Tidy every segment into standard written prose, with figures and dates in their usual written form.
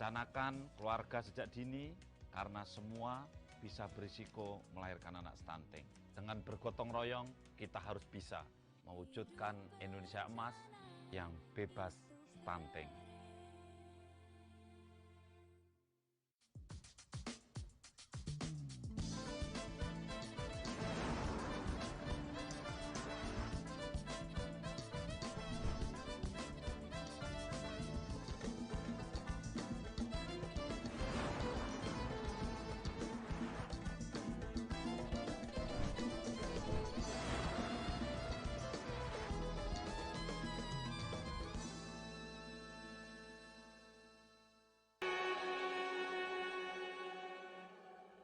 merencanakan keluarga sejak dini karena semua bisa berisiko melahirkan anak stunting. Dengan bergotong royong, kita harus bisa mewujudkan Indonesia emas yang bebas stunting.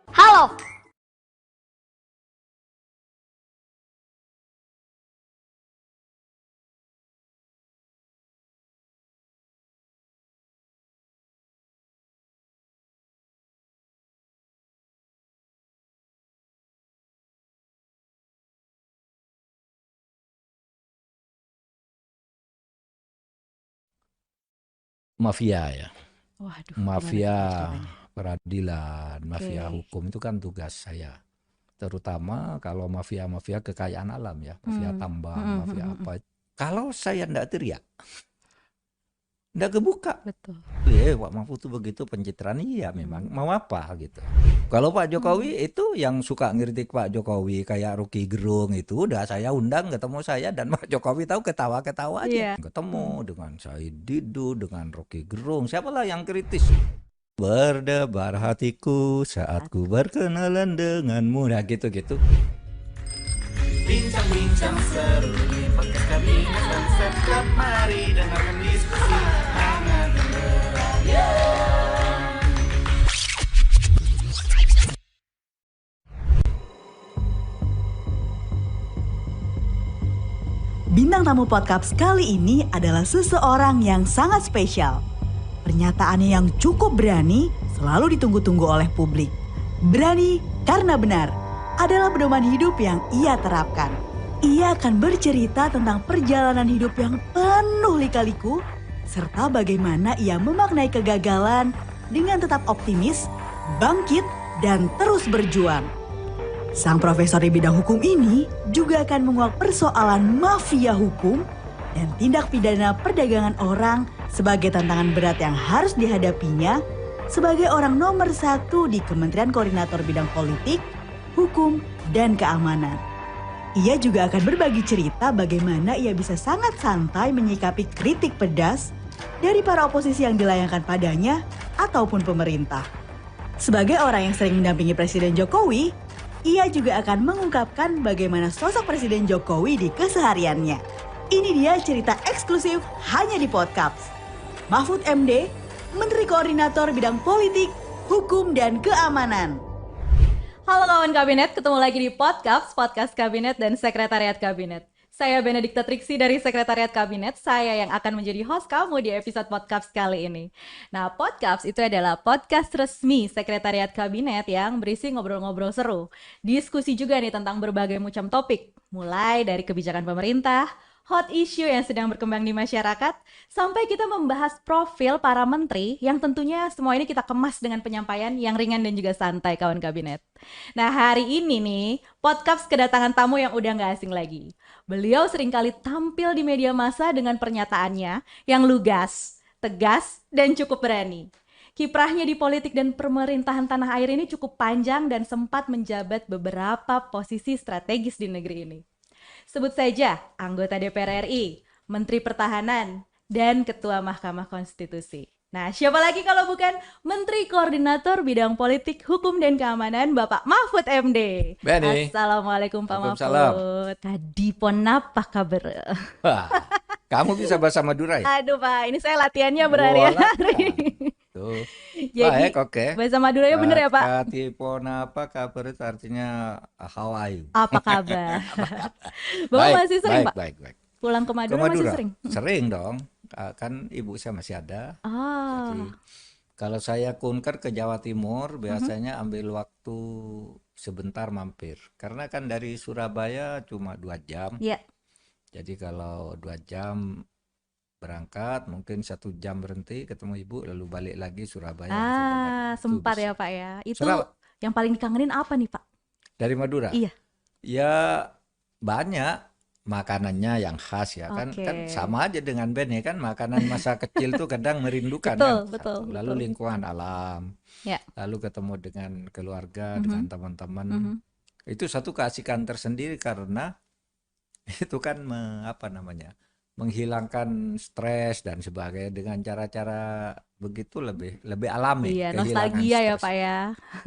Halo. Mafia ya. Waduh, Mafia gimana tuh ceritanya? peradilan, mafia Oke. hukum itu kan tugas saya. Terutama kalau mafia-mafia kekayaan alam ya, mafia tambang, mafia apa. Kalau saya ndak teriak, ndak kebuka. Betul. Pak Mahfud tuh begitu pencitraan, iya memang mau apa gitu. Kalau Pak Jokowi itu yang suka ngiritik Pak Jokowi kayak Rocky Gerung itu udah saya undang ketemu saya dan Pak Jokowi tahu ketawa-ketawa aja. Iya. Ketemu dengan Said Didu, dengan Rocky Gerung, siapalah yang kritis. Berdebar hatiku saat ku berkenalan denganmu. Nah gitu-gitu. Bincang-bincang seru di podcast kabinet dan setiap mari dengarkan diskusi hangat dan berani. Bintang tamu podcast kali ini adalah seseorang yang sangat spesial. Pernyataannya yang cukup berani selalu ditunggu-tunggu oleh publik. Berani karena benar adalah pedoman hidup yang ia terapkan. Ia akan bercerita tentang perjalanan hidup yang penuh lika-liku serta bagaimana ia memaknai kegagalan dengan tetap optimis, bangkit, dan terus berjuang. Sang profesor di bidang hukum ini juga akan menguak persoalan mafia hukum dan tindak pidana perdagangan orang sebagai tantangan berat yang harus dihadapinya sebagai orang nomor 1 di Kementerian Koordinator Bidang Politik, Hukum, dan Keamanan. Ia juga akan berbagi cerita bagaimana ia bisa sangat santai menyikapi kritik pedas dari para oposisi yang dilayangkan padanya ataupun pemerintah. Sebagai orang yang sering mendampingi Presiden Jokowi, ia juga akan mengungkapkan bagaimana sosok Presiden Jokowi di kesehariannya. Ini dia cerita eksklusif hanya di Podcast. Mahfud MD, Menteri Koordinator Bidang Politik, Hukum, dan Keamanan. Halo kawan kabinet, ketemu lagi di podcast Kabinet dan Sekretariat Kabinet. Saya Benedikta Triksi dari Sekretariat Kabinet, saya yang akan menjadi host kamu di episode podcast kali ini. Nah, podcast itu adalah podcast resmi Sekretariat Kabinet yang berisi ngobrol-ngobrol seru. Diskusi juga nih tentang berbagai macam topik, mulai dari kebijakan pemerintah, hot issue yang sedang berkembang di masyarakat, sampai kita membahas profil para menteri yang tentunya semua ini kita kemas dengan penyampaian yang ringan dan juga santai kawan kabinet. Nah hari ini nih, podcast kedatangan tamu yang udah gak asing lagi. Beliau seringkali tampil di media massa dengan pernyataannya yang lugas, tegas, dan cukup berani. Kiprahnya di politik dan pemerintahan tanah air ini cukup panjang dan sempat menjabat beberapa posisi strategis di negeri ini. Sebut saja anggota DPR RI, Menteri Pertahanan, dan Ketua Mahkamah Konstitusi. Nah, siapa lagi kalau bukan Menteri Koordinator Bidang Politik, Hukum, dan Keamanan, Bapak Mahfud MD. Benny. Assalamualaikum Pak Waalaikumsalam. Mahfud. Tadi pon apa kabar? Wah, kamu bisa bahasa Madura ya? Aduh Pak, ini saya latihannya berhari-hari. Tuh. Jadi Baik, oke. bahasa Maduranya bener ya Pak? Katipon apa kabar itu artinya how are you? Apa kabar? Bapak masih sering Pak? Baik. Pulang ke Ke Madura masih Madura? sering? Sering dong. Kan ibu saya masih ada. Ah. Jadi kalau saya kunker ke Jawa Timur biasanya ambil waktu sebentar mampir. Karena kan dari Surabaya cuma 2 jam. Iya. Jadi kalau 2 jam berangkat, mungkin 1 jam berhenti ketemu ibu, lalu balik lagi Surabaya. langsung berangkat. Ah, Itu sempat bisa. ya Pak ya. Itu Surabaya. yang paling dikangenin apa nih Pak? Dari Madura? Iya. Ya banyak makanannya yang khas ya kan Oke. sama aja dengan Ben ya kan, makanan masa kecil tuh kadang merindukan Betul, kan. betul, Satu. Lalu betul. lingkungan alam, Ya. lalu ketemu dengan keluarga, Mhm, dengan teman-teman. mhm. Itu satu keasikan tersendiri karena itu kan apa namanya, menghilangkan stres dan sebagainya dengan cara-cara begitu lebih alami, Iya, kehilangan nostalgia ya stres. Pak ya.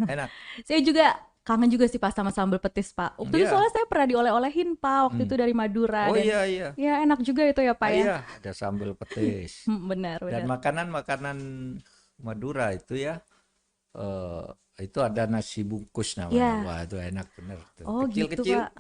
Enak. Saya juga kangen juga sih Pak sama sambal petis Pak. Waktu itu Iya. soalnya saya pernah dioleh-olehin Pak waktu itu dari Madura Oh dan iya iya. ya enak juga itu ya Pak ya. Iya, ada sambal petis. Benar, Dan benar. makanan-makanan Madura itu ya, itu ada nasi bungkus namanya. Ya. Wah itu enak bener tuh. Oh gitu Kecil-kecil. Pak.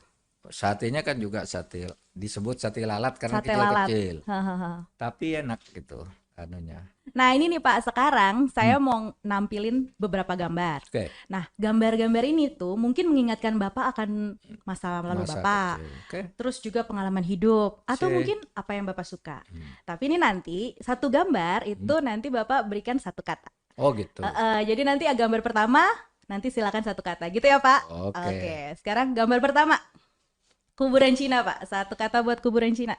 Satenya kan juga sate, disebut sate lalat karena Sate lalat. kecil-kecil. Hahaha. Tapi enak gitu anunya. Nah ini nih Pak, sekarang saya mau nampilin beberapa gambar. Oke, Nah gambar-gambar ini tuh mungkin mengingatkan Bapak akan masa lalu masa Bapak. kecil. Oke. Terus juga pengalaman hidup atau Sip. mungkin apa yang Bapak suka. Tapi ini nanti satu gambar itu nanti Bapak berikan satu kata. Oh gitu. Jadi nanti gambar pertama nanti silakan satu kata gitu ya Pak. Oke. Sekarang gambar pertama kuburan Cina Pak. Satu kata buat kuburan Cina.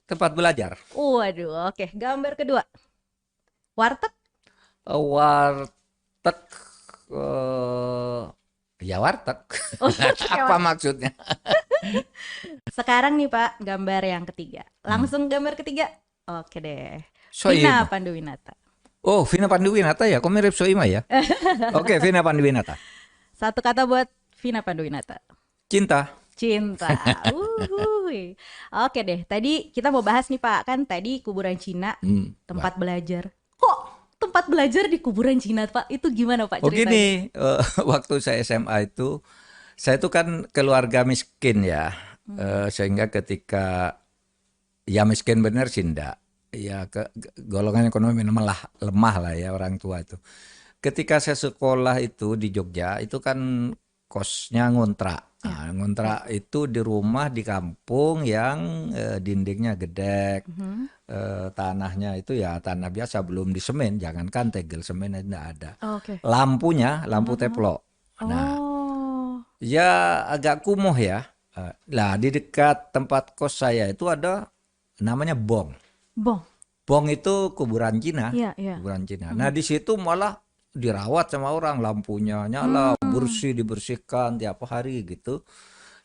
Tempat belajar. Waduh, oke. Gambar kedua warteg. Warteg. Ya warteg. Oh, Apa maksudnya? Sekarang nih Pak gambar yang ketiga. Langsung gambar ketiga. Oke deh. Soima. Vina Panduwinata. Oh, Vina Panduwinata ya? Kok mirip Soima ya? Oke, Vina Panduwinata. Satu kata buat Vina Panduwinata. Cinta. Cinta. Uhuy. Oke deh, tadi kita mau bahas nih Pak, kan tadi kuburan Cina, tempat belajar. Kok tempat belajar di kuburan Cina Pak? Itu gimana Pak Oh ceritanya? gini, waktu saya SMA itu, saya itu kan keluarga miskin ya, sehingga ketika ya miskin bener sih enggak, ya golongan ekonomi lemah lah ya orang tua itu. Ketika saya sekolah itu di Jogja, itu kan kosnya ngontrak. Nah, ngontrak itu di rumah di kampung yang dindingnya gedek, tanahnya itu ya tanah biasa belum disemen, jangankan tegel semen tidak ada. Oke. Lampunya lampu teplok. Nah, ya agak kumuh ya. Nah, di dekat tempat kos saya itu ada namanya Bong. Bong. Bong itu kuburan Cina. Iya, iya. Kuburan Cina. Nah, di situ malah dirawat sama orang, lampunya nyala, bersih, dibersihkan tiap hari gitu.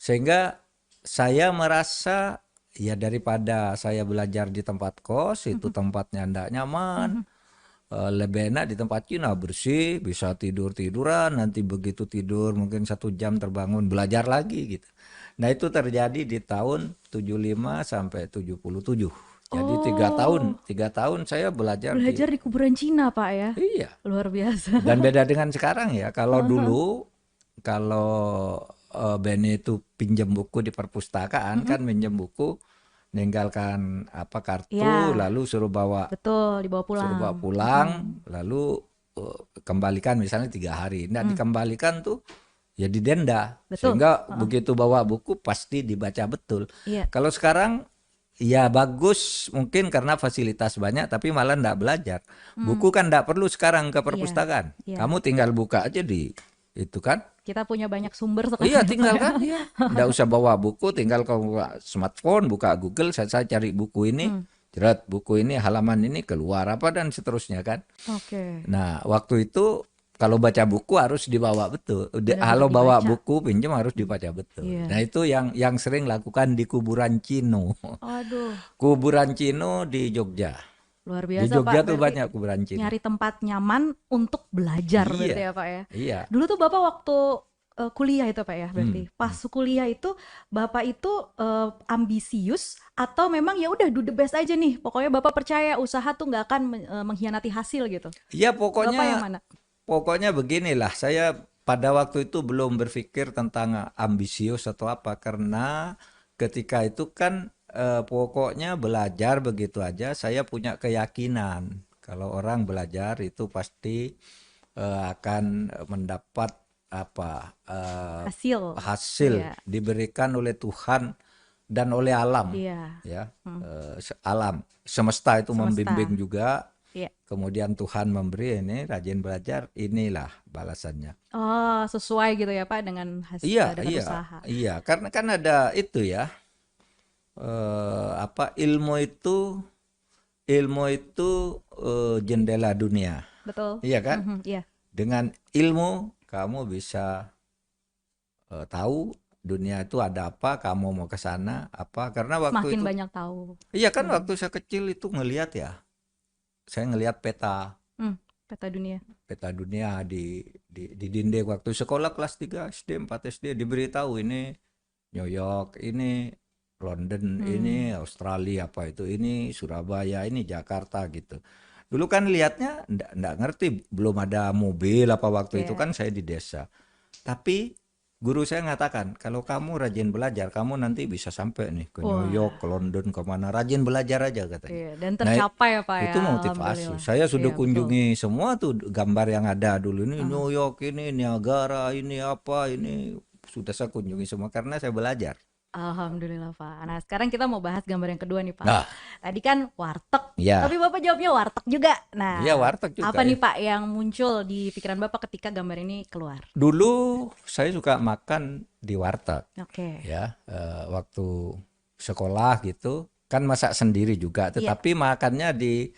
Sehingga saya merasa ya daripada saya belajar di tempat kos, itu tempatnya ndak nyaman. Lebih enak di tempat Cina, bersih, bisa tidur-tiduran, nanti begitu tidur mungkin 1 jam terbangun belajar lagi gitu. Nah, itu terjadi di tahun 75 sampai 77. Jadi 3 tahun saya belajar di kuburan Cina Pak ya. Iya. Luar biasa. Dan beda dengan sekarang ya. Kalau dulu kalau Benny itu pinjam buku di perpustakaan kan minjem buku, ninggalkan apa kartu, Ya. lalu suruh bawa Betul, dibawa pulang. suruh bawa pulang, lalu kembalikan misalnya 3 hari. Nah, dikembalikan tuh ya didenda. Betul. Sehingga begitu bawa buku pasti dibaca betul. Iya. Kalau sekarang ya bagus mungkin karena fasilitas banyak tapi malah enggak belajar. Buku kan enggak perlu sekarang ke perpustakaan. Iya. Kamu tinggal buka aja di itu kan. Kita punya banyak sumber sekarang. Iya, tinggal kan. Iya. Enggak usah bawa buku, tinggal kamu buka smartphone, buka Google, saya cari buku ini. Jerat buku ini halaman ini keluar apa dan seterusnya kan. Oke. Nah, waktu itu kalau baca buku harus dibawa betul. Benar-benar Kalau bawa dibaca. buku pinjam harus dibaca betul. Iya. Nah, itu yang sering lakukan di kuburan Cino. Aduh, Kuburan Cino di Jogja. luar Di biasa Jogja Pak. tuh Berarti banyak kuburan Cino. nyari tempat nyaman untuk belajar Iya. berarti ya Pak ya. Iya. Dulu tuh Bapak waktu kuliah itu Pak ya berarti. Pas kuliah itu Bapak itu ambisius atau memang ya udah do the best aja nih. Pokoknya Bapak percaya usaha tuh nggak akan mengkhianati hasil gitu. Iya, Bapak yang mana? pokoknya beginilah. Saya pada waktu itu belum berpikir tentang ambisius atau apa karena ketika itu kan pokoknya belajar begitu aja. Saya punya keyakinan kalau orang belajar itu pasti akan mendapat apa Hasil. hasil Iya. diberikan oleh Tuhan dan oleh alam, Iya. ya, alam semesta itu Semesta. membimbing juga. Iya. Kemudian Tuhan memberi, ini rajin belajar, inilah balasannya. Oh, sesuai gitu ya Pak dengan hasil Iya, dengan iya, usaha. iya. Karena kan ada itu ya, ilmu itu jendela dunia, Betul. iya kan? Iya. Dengan ilmu kamu bisa tahu dunia itu ada apa, kamu mau ke sana apa. Karena waktu Semakin itu, banyak tahu. iya kan, waktu saya kecil itu ngelihat ya, saya ngelihat peta Peta dunia. di dinding waktu sekolah kelas 3 SD, 4 SD diberitahu ini New York, ini London, ini Australia, apa itu, ini Surabaya, ini Jakarta gitu. Dulu kan lihatnya enggak ngerti, belum ada mobil apa waktu itu kan, saya di desa. Tapi guru saya mengatakan, kalau kamu rajin belajar, kamu nanti bisa sampai nih ke New York, ke London, kemana, rajin belajar aja katanya. Iya, dan tercapai ya Pak ya. Itu motivasi. Alhamdulillah. Saya sudah Iya, kunjungi semua tuh gambar yang ada dulu, ini New York, ini Niagara, ini apa, ini sudah saya kunjungi semua karena saya belajar. Alhamdulillah Pak. Nah sekarang kita mau bahas gambar yang kedua nih Pak. Nah, Tadi kan warteg, ya, tapi Bapak jawabnya warteg juga. Nah, iya warteg juga. apa ya. nih Pak yang muncul di pikiran Bapak ketika gambar ini keluar? Dulu saya suka makan di warteg, Oke. ya, waktu sekolah gitu, kan masak sendiri juga, tetapi makannya di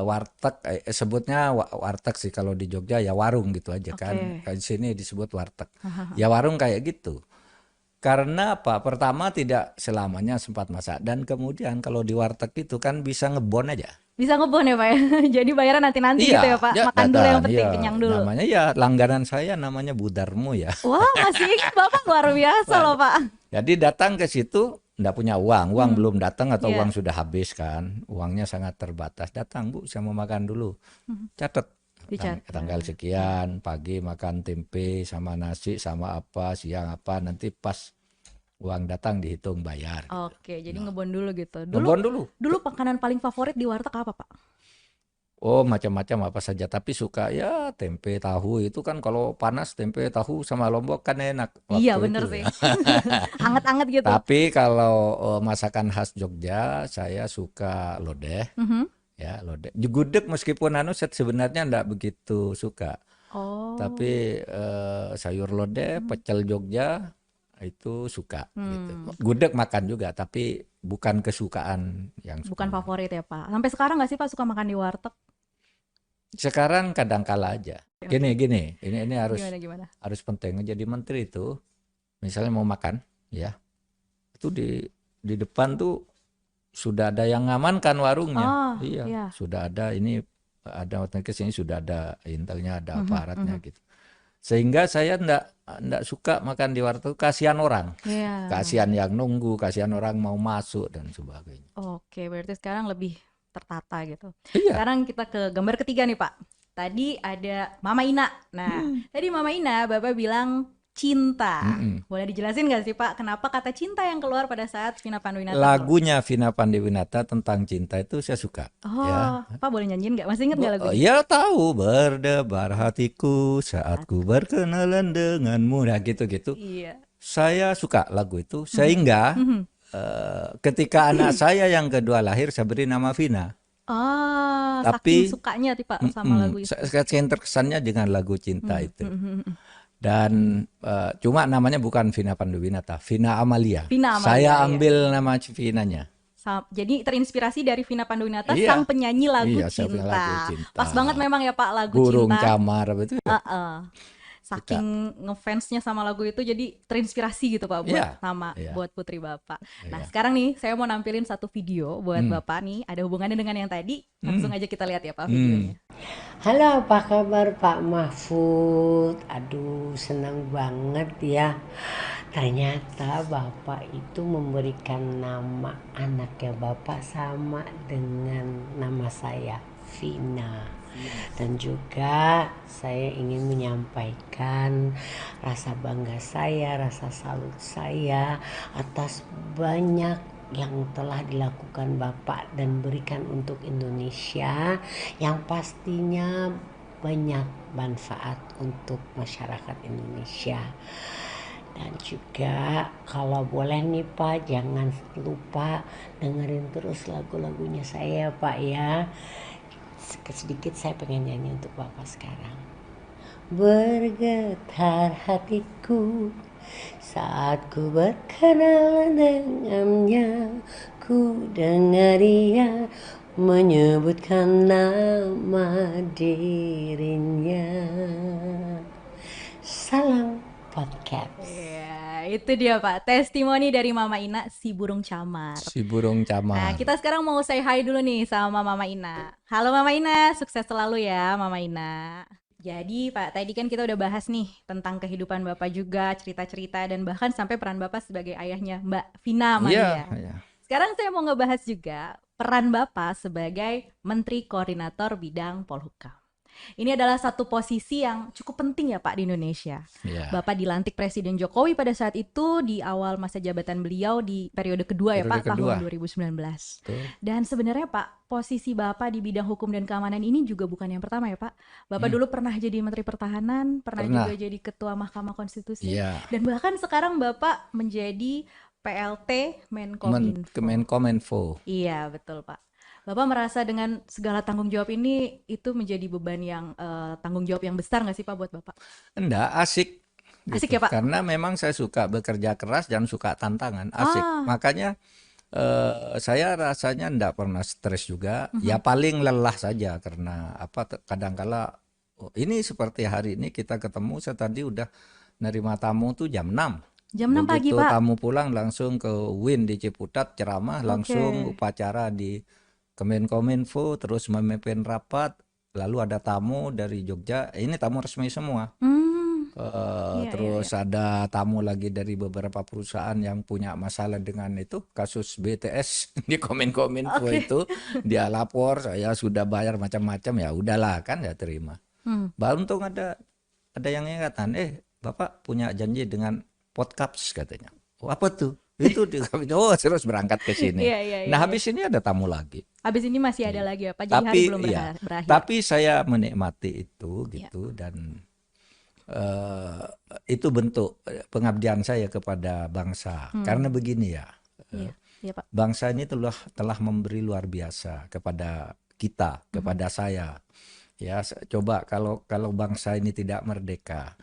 warteg, sebutnya warteg sih kalau di Jogja, ya warung gitu aja kan. Di sini disebut warteg. Ya warung kayak gitu. Karena apa? Pertama tidak selamanya sempat masak, dan kemudian kalau di warteg itu kan bisa ngebon aja. Bisa ngebon ya Pak ya? Jadi bayaran nanti-nanti gitu ya Pak? ya, Makan dulu yang datang, penting, iya. kenyang dulu. Namanya ya langganan saya namanya Budarmu ya. Wah masih ingat Bapak, luar biasa loh Pak. Jadi datang ke situ enggak punya uang belum datang atau Iya. uang sudah habis kan. Uangnya sangat terbatas. Datang, Bu, saya mau makan dulu. Catat. Dicatat. Tanggal sekian, pagi makan tempe sama nasi sama apa, siang apa, nanti pas uang datang dihitung bayar. Oke, jadi ngebon dulu gitu. Ngebon dulu. Dulu makanan paling favorit di warteg apa Pak? Oh, macam-macam apa saja, tapi suka ya tempe tahu itu kan, kalau panas tempe tahu sama lombok kan enak. Iya waktu bener itu sih. ya. Anget-anget gitu. Tapi kalau masakan khas Jogja, saya suka lodeh. Ya, lodeh. Gudeg meskipun sebenarnya enggak begitu suka. Oh. Tapi sayur lodeh, pecel Jogja itu suka gitu. Gudeg makan juga, tapi bukan kesukaan yang Bukan suka. favorit ya Pak. Sampai sekarang nggak sih Pak suka makan di warteg? Sekarang kadang kala aja. Gini, ini harus Gimana? harus penting. Jadi menteri itu misalnya mau makan, ya, itu di depan tuh sudah ada yang ngamankan warungnya. Oh, iya, iya. sudah ada, ini ada ke sini sudah ada intelnya, ada aparatnya gitu. Sehingga saya enggak suka makan di warteg, kasihan orang. Iya. Kasihan yang nunggu, kasihan orang mau masuk dan sebagainya. Oke, berarti sekarang lebih tertata gitu. Iya. Sekarang kita ke gambar ketiga nih Pak. Tadi ada Mama Ina. Nah, tadi Mama Ina Bapak bilang cinta. Boleh dijelasin nggak sih Pak, kenapa kata cinta yang keluar pada saat Vina Panduwinata keluar? Lagunya Vina Panduwinata tentang cinta itu saya suka. Oh, ya. Pak boleh nyanyiin nggak? Masih inget nggak lagu ini? Ya tahu, berdebar hatiku saat ku berkenalan denganmu. Nah gitu-gitu. Iya. Saya suka lagu itu, sehingga ketika anak saya yang kedua lahir, saya beri nama Vina. Oh, Tapi saking sukanya nih Pak sama lagu itu. Saya terkesannya dengan lagu cinta itu. Dan cuma namanya bukan Vina Panduwinata, Vina Amalia. Vina Amalia, Saya iya. ambil nama Vinanya. Jadi terinspirasi dari Vina Panduwinata, Iya. sang penyanyi lagu, Iya, saya punya cinta. lagu cinta. Pas banget memang ya Pak, lagu Burung cinta. camar betul. Saking ngefansnya sama lagu itu, jadi terinspirasi gitu Pak buat Iya, nama iya. buat putri Bapak. Nah Iya. sekarang nih saya mau nampilin satu video buat Bapak nih, ada hubungannya dengan yang tadi. Langsung aja kita lihat ya Pak videonya. Halo, apa kabar Pak Mahfud? Aduh, senang banget ya. Ternyata Bapak itu memberikan nama anaknya Bapak sama dengan nama saya, Vina. Dan juga saya ingin menyampaikan rasa bangga saya, rasa salut saya atas banyak yang telah dilakukan Bapak dan berikan untuk Indonesia, yang pastinya banyak manfaat untuk masyarakat Indonesia. Dan juga kalau boleh nih Pak, jangan lupa dengerin terus lagu-lagunya saya Pak ya. Sedikit saya pengen nyanyi untuk Bapak sekarang. Bergetar hatiku saat ku berkenalan dengannya, ku dengar dia menyebutkan nama dirinya. Salam podcast. Ya, itu dia Pak, testimoni dari Mama Ina, si burung camar. Si burung Nah, camar. kita sekarang mau say hi dulu nih sama Mama Ina. Halo Mama Ina, sukses selalu ya Mama Ina. Jadi Pak, tadi kan kita udah bahas nih tentang kehidupan Bapak juga, cerita-cerita dan bahkan sampai peran Bapak sebagai ayahnya Mbak Vina Maria. Iya. Sekarang saya mau ngebahas juga peran Bapak sebagai Menteri Koordinator Bidang Polhukam. Ini adalah satu posisi yang cukup penting ya Pak di Indonesia. Iya. Bapak dilantik Presiden Jokowi pada saat itu di awal masa jabatan beliau di periode kedua ya Periode Pak, kedua. tahun 2019. Betul. Dan sebenarnya Pak, posisi Bapak di bidang hukum dan keamanan ini juga bukan yang pertama ya Pak. Bapak dulu pernah jadi Menteri Pertahanan, pernah juga jadi Ketua Mahkamah Konstitusi, Iya. dan bahkan sekarang Bapak menjadi PLT Menkominfo. Kemenkominfo. Iya betul Pak. Bapak merasa dengan segala tanggung jawab ini itu menjadi beban yang tanggung jawab yang besar nggak sih Pak buat Bapak? Enggak, asik. Asik ya, Pak? Karena memang saya suka bekerja keras dan suka tantangan, asik. Makanya saya rasanya enggak pernah stres juga. Ya paling lelah saja karena kadangkala ini seperti hari ini kita ketemu, saya tadi udah nerima tamu tuh jam 6. Jam 6 pagi Begitu Pak? tamu pulang langsung ke WIN di Ciputat ceramah, langsung upacara di Kemenkominfo, terus memimpin rapat, lalu ada tamu dari Jogja, ini tamu resmi semua. Terus ada tamu lagi dari beberapa perusahaan yang punya masalah dengan itu, kasus BTS di Kemenkominfo itu, dia lapor, saya sudah bayar macam-macam, ya udahlah kan ya terima. Untung ada yang ingatan, Bapak punya janji dengan Podcaps katanya. Oh, apa tuh? Itu terus berangkat ke sini. Nah, habis ini ada tamu lagi. Habis ini masih ada lagi ya Pak, jadi hari belum berakhir. Tapi saya menikmati itu gitu dan itu bentuk pengabdian saya kepada bangsa. Karena begini ya, Pak. bangsa ini telah memberi luar biasa kepada kita, kepada saya. Ya, coba kalau bangsa ini tidak merdeka,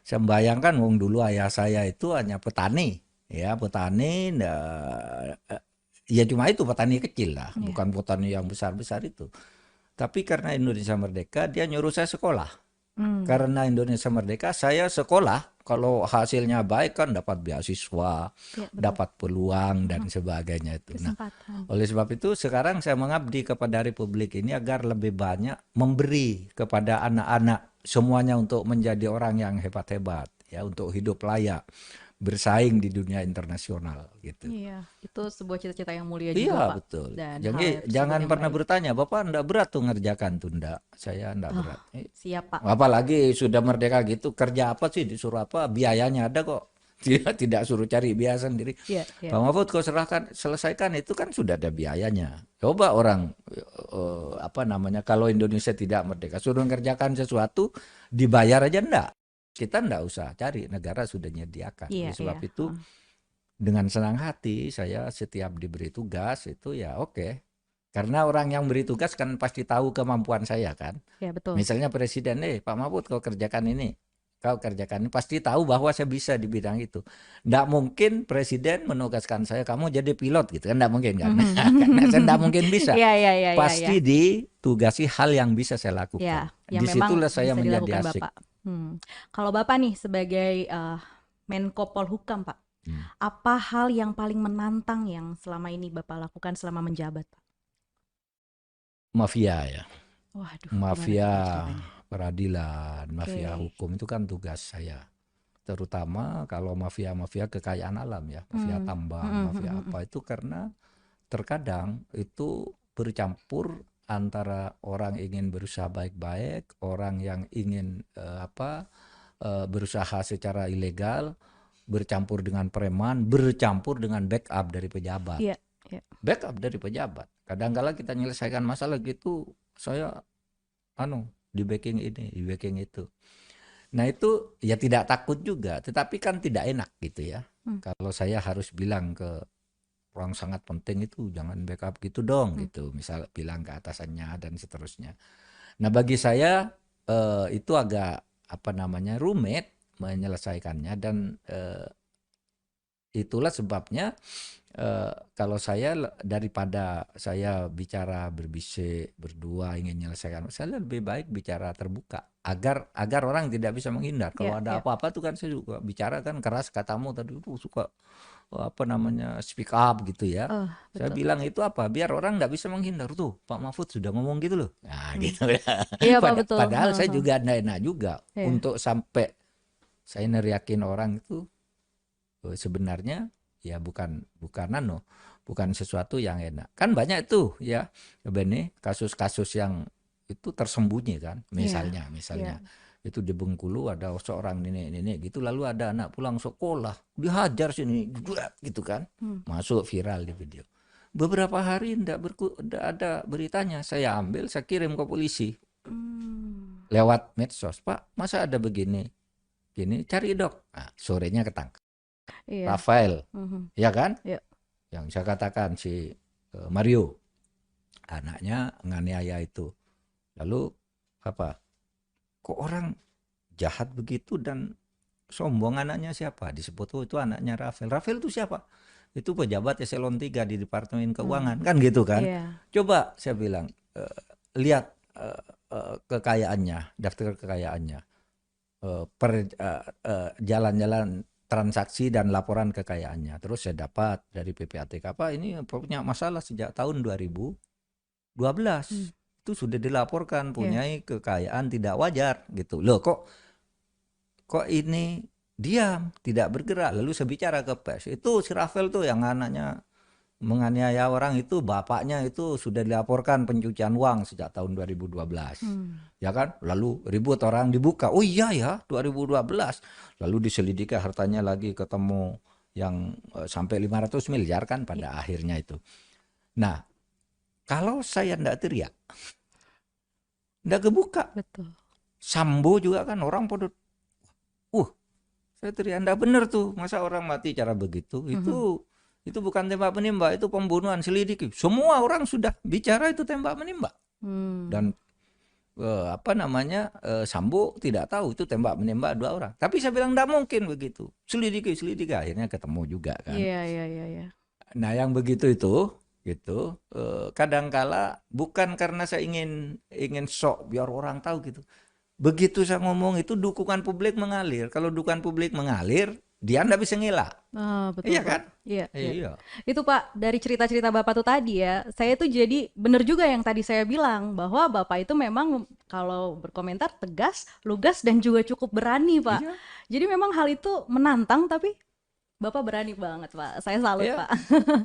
saya membayangkan dulu ayah saya itu hanya petani. Ya petani, ya cuma itu petani kecil lah, bukan petani yang besar-besar itu. Tapi karena Indonesia merdeka, dia nyuruh saya sekolah. Karena Indonesia merdeka, saya sekolah. Kalau hasilnya baik kan dapat beasiswa, dapat peluang dan sebagainya itu. Nah, oleh sebab itu sekarang saya mengabdi kepada Republik ini agar lebih banyak memberi kepada anak-anak semuanya untuk menjadi orang yang hebat-hebat, ya untuk hidup layak, bersaing di dunia internasional gitu. Iya, itu sebuah cita-cita yang mulia juga Iya, Pak. betul. Dan Jadi jangan pernah bertanya, Bapak enggak berat tuh ngerjakan tuh, enggak. Saya enggak berat. Siap Pak. Apalagi sudah merdeka gitu, kerja apa sih, disuruh apa, biayanya ada kok. Tidak suruh cari biaya sendiri. Pak Mahfud kau selesaikan itu kan sudah ada biayanya. Coba orang kalau Indonesia tidak merdeka, suruh ngerjakan sesuatu dibayar aja enggak. Kita enggak usah cari, negara sudah menyediakan. Oleh sebab itu dengan senang hati saya setiap diberi tugas itu ya oke. Karena orang yang beri tugas kan pasti tahu kemampuan saya kan. Ya, betul. Misalnya presiden, Pak Mahfud kau kerjakan ini. Kau kerjakan ini, pasti tahu bahwa saya bisa di bidang itu. Nggak mungkin presiden menugaskan saya, kamu jadi pilot gitu kan, nggak mungkin kan. Karena saya nggak mungkin bisa. Pasti ditugasi hal yang bisa saya lakukan. Disitulah saya menjadi asik. Bapak. Kalau Bapak nih sebagai Menko Polhukam Pak, apa hal yang paling menantang yang selama ini Bapak lakukan selama menjabat Pak? Mafia ya. Waduh, mafia peradilan, mafia hukum itu kan tugas saya. Terutama kalau mafia-mafia kekayaan alam ya, mafia tambang, mafia apa itu karena terkadang itu bercampur antara orang ingin berusaha baik-baik, orang yang ingin berusaha secara ilegal, bercampur dengan preman, bercampur dengan backup dari pejabat. Backup dari pejabat. Kadang-kala kita menyelesaikan masalah gitu, saya di backing ini, di backing itu. Nah itu ya tidak takut juga, tetapi kan tidak enak gitu ya. Kalau saya harus bilang ke orang sangat penting itu jangan backup gitu dong gitu. Misal bilang ke atasannya dan seterusnya. Nah bagi saya itu agak rumit menyelesaikannya dan itulah sebabnya kalau saya daripada saya bicara berbisik berdua ingin menyelesaikan, saya lebih baik bicara terbuka agar orang tidak bisa menghindar. Kalau ada apa-apa tuh kan saya juga bicara kan keras katamu tadi itu suka speak up gitu ya. Saya bilang itu biar orang nggak bisa menghindar tuh Pak Mahfud sudah ngomong gitu loh. Nah gitu ya. Iya Pak, betul. Padahal saya juga enak juga untuk sampai saya neriakin orang itu sebenarnya ya bukan sesuatu yang enak. Kan banyak itu ya Beni kasus-kasus yang itu tersembunyi kan. Misalnya itu di Bengkulu ada seorang nenek gitu lalu ada anak pulang sekolah dihajar sini gitu kan. Masuk viral di video. Beberapa hari enggak ada beritanya. Saya ambil saya kirim ke polisi. Lewat medsos, Pak, masa ada begini? Gini cari dok. Nah, sorenya ketangkap. Rafael, ya kan? Yang saya katakan si Mario, anaknya nganiaya itu. Lalu kok orang jahat begitu dan sombong anaknya siapa? Disebut itu anaknya Rafael. Rafael itu siapa? Itu pejabat eselon 3 di Departemen Keuangan, kan gitu kan? Coba saya bilang lihat kekayaannya, daftar kekayaannya, jalan-jalan transaksi dan laporan kekayaannya. Terus saya dapat dari PPATK, Pak ini punya masalah sejak tahun 2012. Itu sudah dilaporkan punyai kekayaan tidak wajar gitu. Loh kok ini diam, tidak bergerak. Lalu saya bicara ke pers. Itu si Rafael tuh yang anaknya menganiaya orang itu, bapaknya itu sudah dilaporkan pencucian uang sejak tahun 2012. Ya kan? Lalu ribut orang dibuka. Oh iya ya, 2012. Lalu diselidiki hartanya lagi ketemu yang sampai 500 miliar kan pada akhirnya itu. Nah, kalau saya enggak teriak, enggak kebuka. Betul. Sambo juga kan orang pada saya teriak enggak benar tuh. Masa orang mati cara begitu? Itu bukan tembak menembak, itu pembunuhan, selidiki. Semua orang sudah bicara itu tembak menembak. Dan Sambo tidak tahu itu tembak menembak 2 orang. Tapi saya bilang enggak mungkin begitu. Selidiki, akhirnya ketemu juga kan. Iya. Nah, yang begitu itu gitu, kadangkala bukan karena saya ingin sok biar orang tahu gitu. Begitu saya ngomong itu dukungan publik mengalir. Kalau dukungan publik mengalir, dia enggak bisa ngelak. Betul, iya Pak. kan? Iya. Itu Pak, dari cerita-cerita Bapak tuh tadi ya, saya tuh jadi bener juga yang tadi saya bilang, bahwa Bapak itu memang kalau berkomentar tegas, lugas, dan juga cukup berani Pak. Iya. Jadi memang hal itu menantang, tapi Bapak berani banget Pak. Saya salut Pak.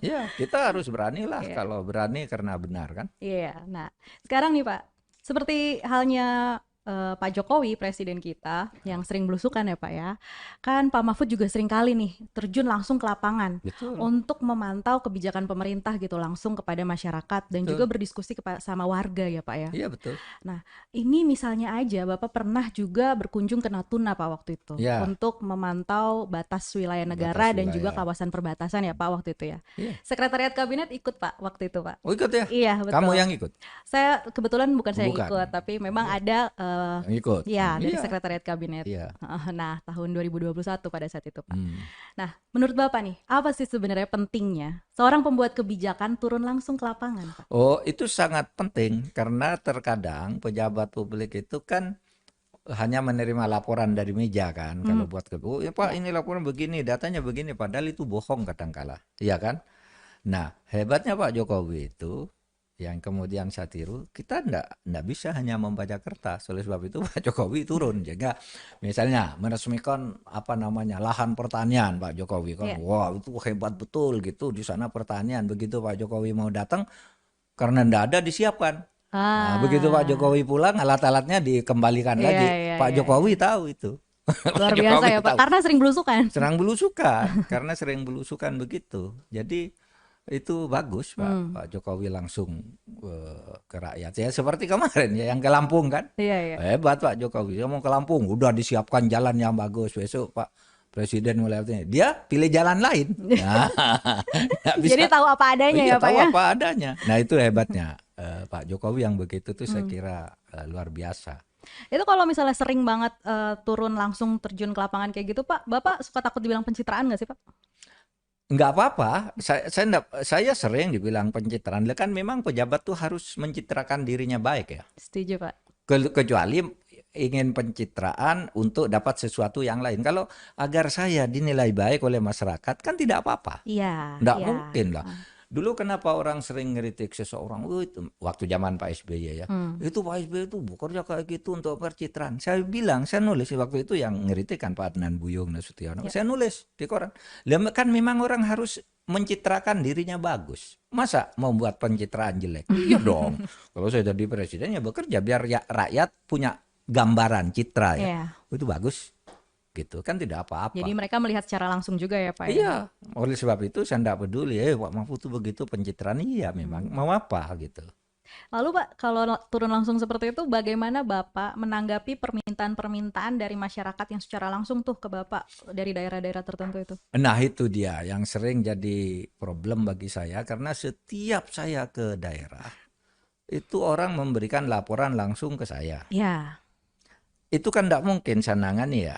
Iya, kita harus berani lah. Kalau berani karena benar kan. Iya, nah sekarang nih Pak, seperti halnya Pak Jokowi, presiden kita yang sering belusukan ya Pak ya. Kan Pak Mahfud juga sering kali nih terjun langsung ke lapangan. Betul. Untuk memantau kebijakan pemerintah gitu langsung kepada masyarakat dan juga berdiskusi sama warga ya Pak ya. Iya betul. Nah ini misalnya aja Bapak pernah juga berkunjung ke Natuna Pak waktu itu. Untuk memantau batas wilayah negara dan juga kawasan perbatasan ya Pak waktu itu ya. Sekretariat Kabinet ikut Pak waktu itu Pak. Oh ikut ya? Iya betul. Kamu yang ikut? Saya kebetulan bukan saya yang ikut, tapi memang ada ikut. Ya, dari Sekretariat Kabinet. Nah, tahun 2021 pada saat itu, Pak. Nah, menurut Bapak nih, apa sih sebenarnya pentingnya seorang pembuat kebijakan turun langsung ke lapangan, Pak? Oh, itu sangat penting karena terkadang pejabat publik itu kan hanya menerima laporan dari meja kan. Kalau buat Pak ini laporan begini, datanya begini, padahal itu bohong kadangkala. Iya kan? Nah, hebatnya Pak Jokowi itu yang kemudian saya tiru, kita enggak bisa hanya membaca kertas. Oleh sebab itu Pak Jokowi turun. Jika misalnya meresmikan lahan pertanian Pak Jokowi kan, wah itu hebat betul gitu di sana pertanian. Begitu Pak Jokowi mau datang, karena enggak ada disiapkan. Nah, begitu Pak Jokowi pulang, alat-alatnya dikembalikan lagi. Pak Jokowi tahu itu. Luar biasa ya Pak, karena sering belusukan. Karena sering belusukan begitu. Jadi itu bagus Pak. Hmm. Pak Jokowi langsung ke rakyat. Ya seperti kemarin ya yang ke Lampung kan. Iya, iya. Hebat Pak Jokowi. Dia mau ke Lampung, udah disiapkan jalan yang bagus. Besok Pak Presiden melihatnya, dia pilih jalan lain. Nah, nggak bisa. Jadi tahu apa adanya Iya, ya Pak tahu ya. apa adanya. Nah itu hebatnya Pak Jokowi yang begitu tuh saya kira luar biasa. Itu kalau misalnya sering banget turun langsung terjun ke lapangan kayak gitu Pak, Bapak suka takut dibilang pencitraan nggak sih Pak? Enggak apa-apa, saya sering dibilang pencitraan. Kan memang pejabat tuh harus mencitrakan dirinya baik ya. Setuju Pak. Kecuali ingin pencitraan untuk dapat sesuatu yang lain. Kalau agar saya dinilai baik oleh masyarakat kan tidak apa-apa. Iya. Enggak iya. mungkin lah. Dulu kenapa orang sering ngeritik seseorang? Itu waktu zaman Pak SBY ya. Itu Pak SBY itu bekerja kayak gitu untuk pencitraan. Saya bilang, saya nulis waktu itu yang ngeritik kan Pak Adnan Buyung Nasution. Saya nulis di koran. Kan memang orang harus mencitrakan dirinya bagus. Masa mau buat pencitraan jelek? Iya dong. Kalau saya jadi presiden ya bekerja biar ya rakyat punya gambaran citra ya. Iya. Itu bagus. Gitu kan tidak apa-apa. Jadi mereka melihat secara langsung juga ya Pak ya? Iya, oleh sebab itu saya tidak peduli. Pak Mahfud itu begitu pencitraan, iya memang mau apa gitu. Lalu Pak, kalau turun langsung seperti itu, bagaimana Bapak menanggapi permintaan-permintaan dari masyarakat yang secara langsung tuh ke Bapak dari daerah-daerah tertentu itu? Nah itu dia yang sering jadi problem bagi saya karena setiap saya ke daerah itu orang memberikan laporan langsung ke saya. Ya. Itu kan tidak mungkin saya nangani ya.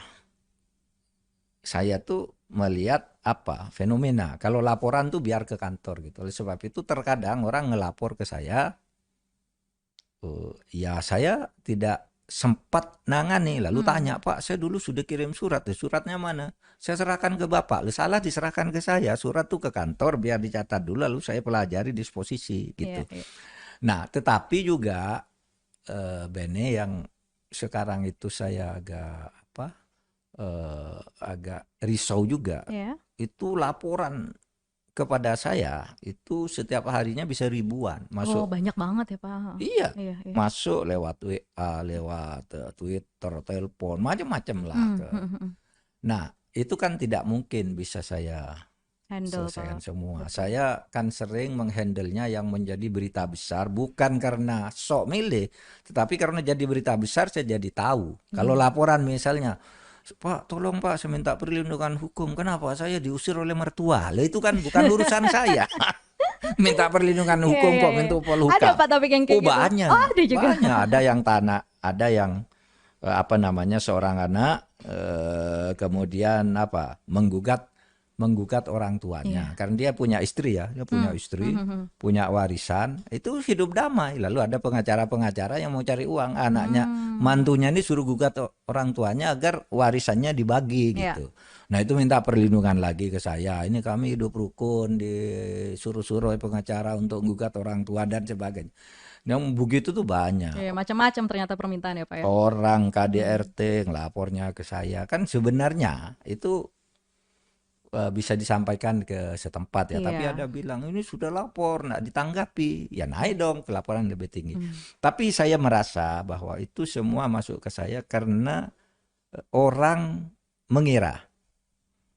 Saya tuh melihat apa fenomena. Kalau laporan tuh biar ke kantor gitu. Oleh sebab itu terkadang orang ngelapor ke saya, ya saya tidak sempat nangani. Lalu tanya, Pak, saya dulu sudah kirim surat. Suratnya mana? Saya serahkan ke Bapak. Salah diserahkan ke saya. Surat tuh ke kantor biar dicatat dulu. Lalu saya pelajari disposisi gitu. Iya. Nah, tetapi juga Bene yang sekarang itu saya agak risau juga. Ya. Itu laporan kepada saya itu setiap harinya bisa ribuan Oh masuk. banyak banget ya Pak. Iya, Iya, iya. masuk lewat WA, lewat Twitter, telepon, macam-macam lah. Nah, itu kan tidak mungkin bisa saya Handle selesaikan Pak. semua. Saya kan sering menghandlenya yang menjadi berita besar bukan karena sok milih, tetapi karena jadi berita besar saya jadi tahu. Kalau laporan misalnya, Pak, tolong Pak, saya minta perlindungan hukum. Kenapa saya diusir oleh mertua? Lah itu kan bukan urusan saya. Minta perlindungan hukum Iya, kok iya, Menko iya. Polhukam. Ada Pak topik yang kayak gitu? Banyak. Oh ada juga. Banyak. Ada yang ada yang seorang anak kemudian menggugat orang tuanya karena dia punya istri ya, dia punya istri, punya warisan, itu hidup damai. Lalu ada pengacara-pengacara yang mau cari uang, anaknya mantunya ini suruh gugat orang tuanya agar warisannya dibagi gitu. Nah itu minta perlindungan lagi ke saya. Ini kami hidup rukun, disuruh-suruh pengacara untuk gugat orang tua dan sebagainya. Yang begitu tuh banyak. Iya, macam-macam ternyata permintaan ya Pak ya. Orang KDRT ngelapornya ke saya. Kan sebenarnya itu bisa disampaikan ke setempat ya. Tapi ada bilang ini sudah lapor, nggak ditanggapi. Ya naik dong ke laporan lebih tinggi. Tapi saya merasa bahwa itu semua masuk ke saya karena orang mengira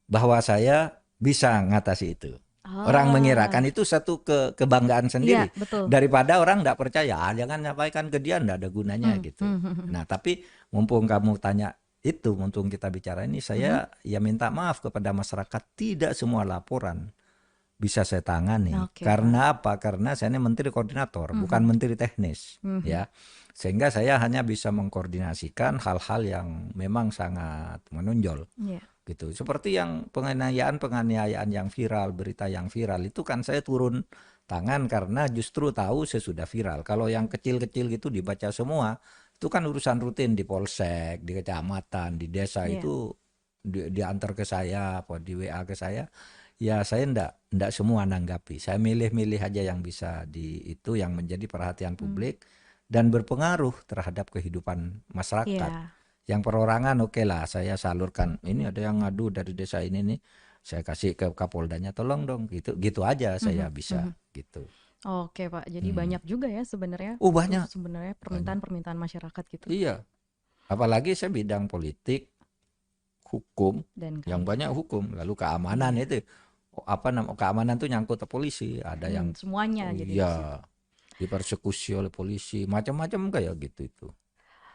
bahwa saya bisa ngatasi itu. Orang mengirakan itu satu kebanggaan sendiri. Iya, betul. Daripada orang nggak percaya, jangan nyampaikan ke dia, nggak ada gunanya gitu. Nah tapi mumpung kamu tanya itu, mumpung kita bicara ini, saya ya minta maaf kepada masyarakat, tidak semua laporan bisa saya tangani. Karena apa? Karena saya ini menteri koordinator, bukan menteri teknis, ya. Sehingga saya hanya bisa mengkoordinasikan hal-hal yang memang sangat menonjol. Gitu. Seperti yang penganiayaan yang viral, berita yang viral itu kan saya turun tangan karena justru tahu sesudah viral. Kalau yang kecil-kecil gitu dibaca semua, itu kan urusan rutin di polsek, di kecamatan, di desa itu diantar ke saya, atau di WA ke saya. Ya saya enggak semua nanggapi. Saya milih-milih aja yang bisa itu yang menjadi perhatian publik dan berpengaruh terhadap kehidupan masyarakat. Yang perorangan oke lah, saya salurkan. Ini ada yang ngadu dari desa ini nih, saya kasih ke Kapoldanya, tolong dong. Gitu aja saya bisa gitu. Oke Pak, jadi banyak juga ya sebenarnya. Oh banyak. Sebenarnya permintaan permasyarakat gitu. Iya. Apalagi saya bidang politik, hukum, Dan yang banyak hukum, lalu keamanan itu. keamanan tuh nyangkut ke polisi, ada yang semuanya jadi. iya dipersekusi oleh polisi, macam-macam kayak gitu itu.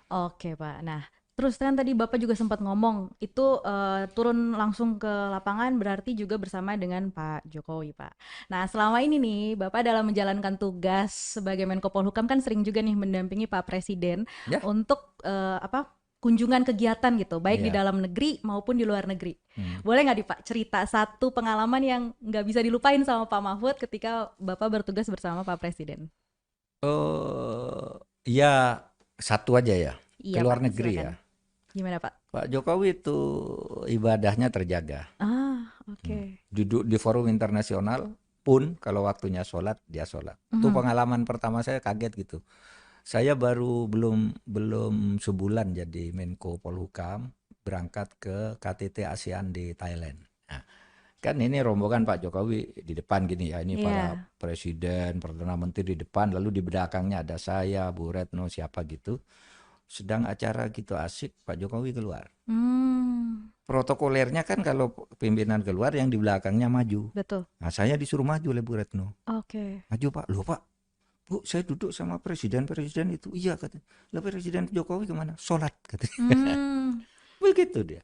Oke Pak, nah terus kan tadi Bapak juga sempat ngomong itu turun langsung ke lapangan berarti juga bersama dengan Pak Jokowi Pak. Nah selama ini nih Bapak dalam menjalankan tugas sebagai Menko Polhukam kan sering juga nih mendampingi Pak Presiden Ya. untuk kunjungan kegiatan gitu, baik di Iya. dalam negeri maupun di luar negeri. Boleh nggak nih Pak cerita satu pengalaman yang nggak bisa dilupain sama Pak Mahfud ketika Bapak bertugas bersama Pak Presiden? Ya satu aja ya, Iya ke luar Pak, negeri silakan. ya. Gimana Pak? Pak Jokowi itu ibadahnya terjaga. Oke. Duduk di forum internasional pun kalau waktunya sholat, dia sholat. Itu pengalaman pertama saya, kaget gitu. Saya belum sebulan jadi Menko Polhukam, berangkat ke KTT ASEAN di Thailand. Nah, kan ini rombongan Pak Jokowi di depan gini ya, ini para presiden, perdana menteri di depan, lalu di belakangnya ada saya, Bu Retno, siapa gitu. Sedang acara gitu asik, Pak Jokowi keluar. Protokolernya kan kalau pimpinan keluar, yang di belakangnya maju. Betul. Nah, saya disuruh maju oleh Bu Retno. Oke. Maju Pak, loh Pak, Bu, saya duduk sama presiden itu. Iya katanya. Lah Presiden Jokowi kemana? Sholat katanya. Begitu dia.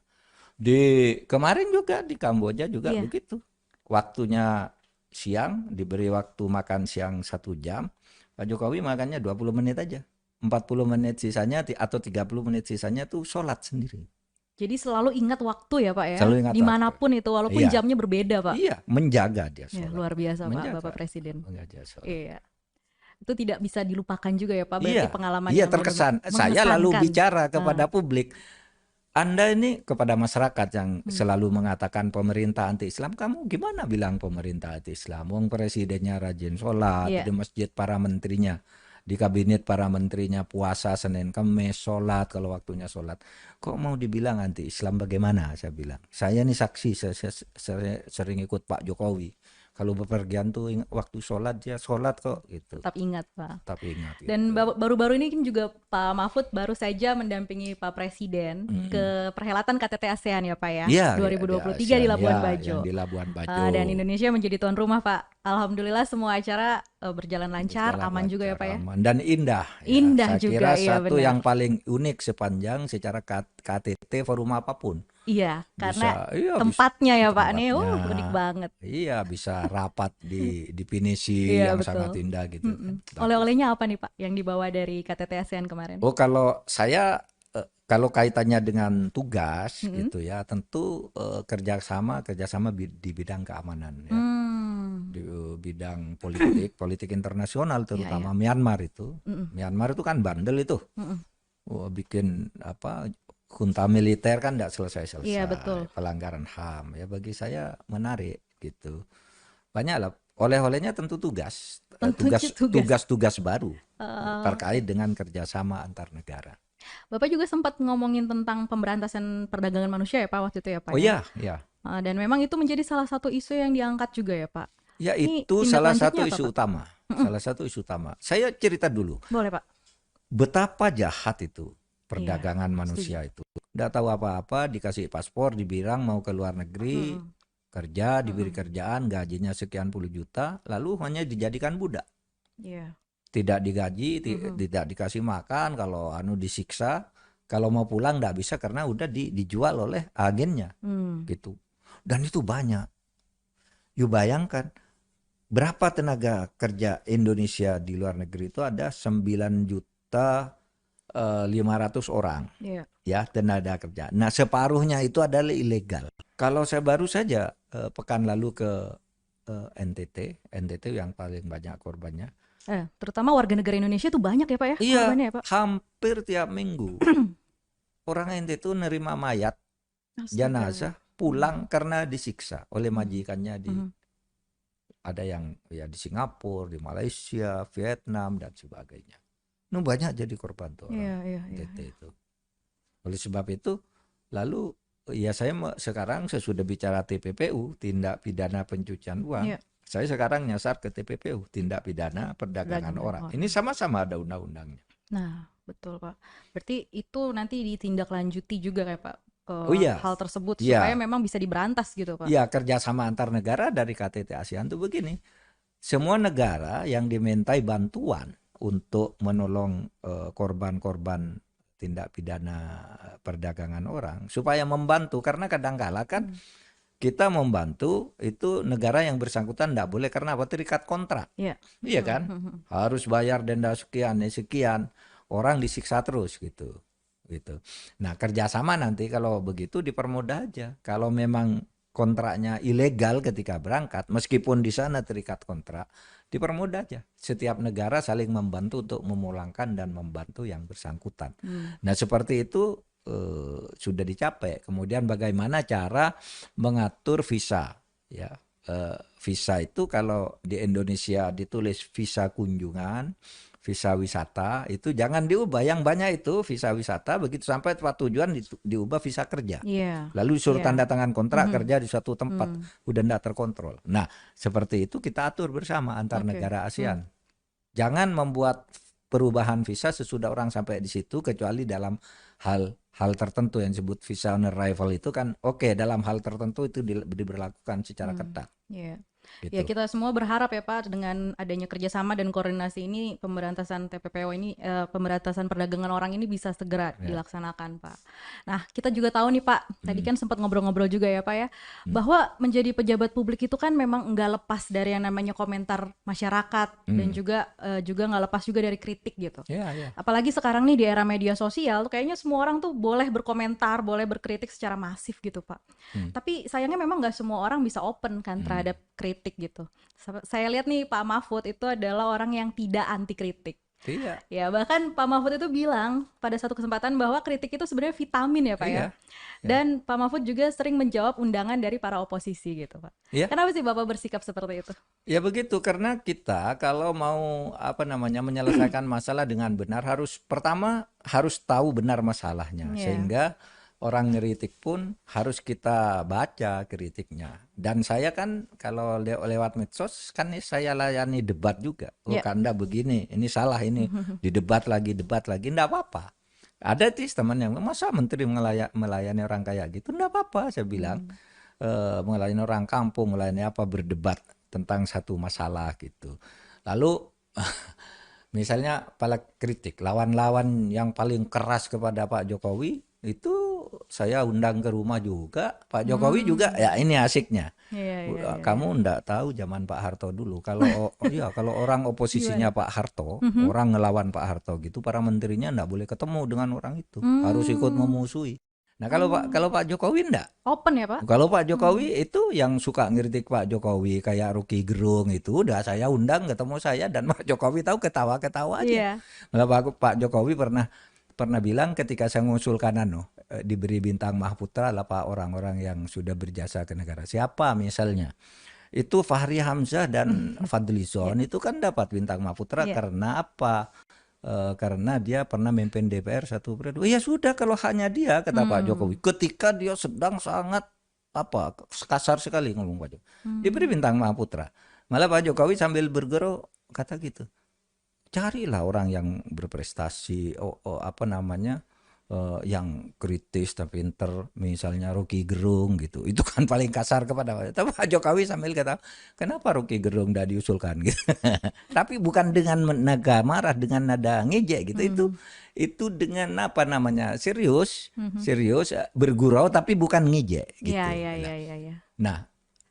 Kemarin juga di Kamboja juga begitu. Waktunya siang, diberi waktu makan siang 1 jam. Pak Jokowi makannya 20 menit aja. 40 menit sisanya atau 30 menit sisanya tuh sholat sendiri. Jadi selalu ingat waktu ya Pak ya? Selalu ingat dimanapun waktu. Itu walaupun Iya. jamnya berbeda Pak. Iya, menjaga dia Ya, sholat. luar biasa Menjaga. Pak Bapak Presiden. Menjaga sholat. Iya. Itu tidak bisa dilupakan juga ya Pak, berarti Iya, pengalaman iya yang terkesan. Saya lalu mengesankan. bicara kepada publik. Anda ini kepada masyarakat yang selalu mengatakan pemerintah anti-Islam, kamu gimana bilang pemerintah anti-Islam? Wong presidennya rajin sholat, Iya. di masjid para menterinya, di kabinet para menterinya puasa Senin Kamis, sholat kalau waktunya sholat. Kok mau dibilang anti-Islam bagaimana? Saya bilang. Saya ini saksi, saya sering ikut Pak Jokowi. Kalau bepergian tuh waktu sholat dia sholat kok gitu. Tetap ingat Pak. Tetap ingat. Dan gitu. baru-baru ini kan juga Pak Mahfud baru saja mendampingi Pak Presiden ke perhelatan KTT ASEAN ya Pak ya, Iya, 2023 ASEAN, di Labuan ya, Bajo. yang di Labuan Bajo. Dan Indonesia menjadi tuan rumah Pak. Alhamdulillah semua acara berjalan lancar, Berjalan aman juga ya Pak ya. aman dan indah. Indah Saya juga, kira iya, satu benar. yang paling unik sepanjang secara KTT forum apapun. Iya, karena Bisa, iya, tempatnya ya Pak nih, tempatnya. unik banget. Iya, bisa rapat di pinisi Iya, yang betul. sangat indah gitu. kan. Oleh-olehnya apa nih Pak yang dibawa dari KTT ASEAN kemarin? Oh, kalau saya kalau kaitannya dengan tugas gitu ya, tentu kerjasama di bidang keamanan ya. Di bidang politik internasional terutama Myanmar itu. Myanmar itu kan bandel itu. Bikin junta militer kan tidak selesai-selesai. Iya, betul. Pelanggaran HAM ya, bagi saya menarik gitu. Banyak lah. Oleh-olehnya tentu tugas. Tentunya tugas. Tugas-tugas baru terkait dengan kerjasama antar negara. Bapak juga sempat ngomongin tentang pemberantasan perdagangan manusia ya Pak waktu itu ya Pak? Oh ya? iya. Dan memang itu menjadi salah satu isu yang diangkat juga ya Pak? Ya Ini itu tindak salah lanjutnya satu apa, isu Pak? utama. Salah satu isu utama. Saya cerita dulu. Boleh Pak? Betapa jahat itu perdagangan manusia itu. Tidak tahu apa-apa, dikasih paspor, dibilang mau ke luar negeri, kerja, diberi kerjaan, gajinya sekian puluh juta, lalu hanya dijadikan budak. Iya. Tidak digaji, tidak dikasih makan, kalau disiksa, kalau mau pulang tidak bisa karena udah dijual oleh agennya, gitu. Dan itu banyak. Yuk bayangkan berapa tenaga kerja Indonesia di luar negeri itu ada 9.500.000 orang. Iya. Ya, tenaga kerja. Nah, separuhnya itu adalah ilegal. Kalau saya baru saja pekan lalu ke NTT yang paling banyak korbannya. Terutama warga negara Indonesia itu banyak ya Pak ya? Iya, korbannya ya, Pak? hampir tiap minggu orang NTT itu nerima mayat jenazah pulang karena disiksa oleh majikannya ada yang ya di Singapura, di Malaysia, Vietnam dan sebagainya. Banyak jadi korban tuh orang NTT itu. Oleh sebab itu, lalu ya saya sekarang sesudah bicara TPPU, tindak pidana pencucian uang, saya sekarang nyasar ke TPPU, tindak pidana perdagangan orang. Ini sama-sama ada undang-undangnya. Nah, betul Pak. Berarti itu nanti ditindaklanjuti juga kayak Pak Oh iya, hal tersebut iya, supaya memang bisa diberantas gitu Pak. iya, kerjasama antar negara dari KTT ASEAN tuh begini. Semua negara yang dimintai bantuan untuk menolong korban-korban tindak pidana perdagangan orang supaya membantu, karena kadangkala kan kita membantu itu negara yang bersangkutan tidak boleh, karena apa? Terikat kontrak. Iya. Iya kan? Harus bayar denda sekian, sekian, orang disiksa terus gitu. Gitu. Nah, kerjasama nanti kalau begitu dipermudah aja. Kalau memang kontraknya ilegal ketika berangkat, meskipun di sana terikat kontrak, dipermudah aja. Setiap negara saling membantu untuk memulangkan dan membantu yang bersangkutan. Nah, seperti itu sudah dicapai. Kemudian bagaimana cara mengatur visa? Ya, visa itu kalau di Indonesia ditulis visa kunjungan, visa wisata, itu jangan diubah. Yang banyak itu visa wisata, begitu sampai tempat tujuan diubah visa kerja. Iya. Lalu suruh Iya. tanda tangan kontrak kerja di suatu tempat, udah tidak terkontrol. Nah, seperti itu kita atur bersama antar Oke. negara ASEAN. Jangan membuat perubahan visa sesudah orang sampai di situ, kecuali dalam hal tertentu yang disebut visa on arrival itu kan oke, dalam hal tertentu itu diberlakukan secara ketat. Iya. Gitu. Ya, kita semua berharap ya Pak, dengan adanya kerjasama dan koordinasi ini, pemberantasan TPPO ini, pemberantasan perdagangan orang ini bisa segera dilaksanakan Pak. Nah, kita juga tahu nih Pak, tadi kan sempat ngobrol-ngobrol juga ya Pak ya, bahwa menjadi pejabat publik itu kan memang nggak lepas dari yang namanya komentar masyarakat, dan juga nggak lepas juga dari kritik gitu. Ya, ya. Apalagi sekarang nih di era media sosial, kayaknya semua orang tuh boleh berkomentar, boleh berkritik secara masif gitu Pak. Tapi sayangnya memang nggak semua orang bisa open kan terhadap kritik gitu. Saya lihat nih Pak Mahfud itu adalah orang yang tidak anti kritik. Iya. Ya, bahkan Pak Mahfud itu bilang pada satu kesempatan bahwa kritik itu sebenarnya vitamin ya Pak ya. Iya. Dan Pak Mahfud juga sering menjawab undangan dari para oposisi gitu Pak. Iya. Kenapa sih Bapak bersikap seperti itu? Ya begitu, karena kita kalau mau menyelesaikan masalah dengan benar, pertama harus tahu benar masalahnya, Iya. sehingga orang ngeritik pun harus kita baca kritiknya. Dan saya kan kalau lewat medsos kan saya layani debat juga. Oh, Anda begini, ini salah ini, didebat lagi, enggak apa-apa. Ada teman yang masa menteri melayani orang kayak gitu, enggak apa-apa saya bilang. Melayani orang kampung, melayani apa, berdebat tentang satu masalah gitu. Lalu misalnya pada kritik, lawan-lawan yang paling keras kepada Pak Jokowi itu saya undang ke rumah juga. Pak Jokowi juga, ya ini asiknya. Iya. Kamu enggak tahu zaman Pak Harto dulu. Kalau kalau orang oposisinya Pak Harto, orang ngelawan Pak Harto gitu, para menterinya enggak boleh ketemu dengan orang itu. Harus ikut memusuhi. Nah, kalau Pak Jokowi enggak. Open ya Pak? Kalau Pak Jokowi itu yang suka ngeritik Pak Jokowi kayak Rocky Gerung itu udah saya undang ketemu saya, dan Pak Jokowi tahu ketawa-ketawa aja. Malah Pak Jokowi pernah bilang ketika saya mengusulkan diberi bintang Mahputra lah Pak orang-orang yang sudah berjasa ke negara. Siapa misalnya? Itu Fahri Hamzah dan Fadlizon itu kan dapat bintang Mahputra karena apa? Karena dia pernah memimpin DPR 1 periode. Ya sudah, kalau hanya dia, kata Pak Jokowi, ketika dia sedang sangat kasar sekali ngomong Pak Jokowi, diberi bintang Mahputra. Malah Pak Jokowi sambil bergerok kata gitu, carilah orang yang berprestasi, yang kritis tapi pinter, misalnya Rocky Gerung gitu. Itu kan paling kasar kepada Pak Jokowi sambil kata, kenapa Rocky Gerung udah diusulkan gitu. Tapi bukan dengan nada marah, dengan nada ngejek gitu. Itu dengan serius, bergurau tapi bukan ngejek gitu. Iya. Nah,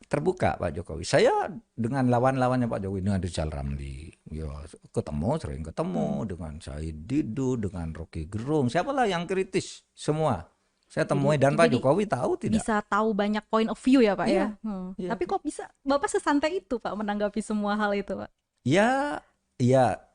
terbuka Pak Jokowi. Saya dengan lawan-lawannya Pak Jokowi, dengan Rizal Ramli, sering ketemu dengan Said Didu, dengan Rocky Gerung, siapalah yang kritis, semua saya temui. Dan Pak Jokowi tahu tidak? Bisa tahu banyak point of view ya Pak ya. Iya. Tapi kok bisa Bapak sesantai itu Pak menanggapi semua hal itu Pak? Ya,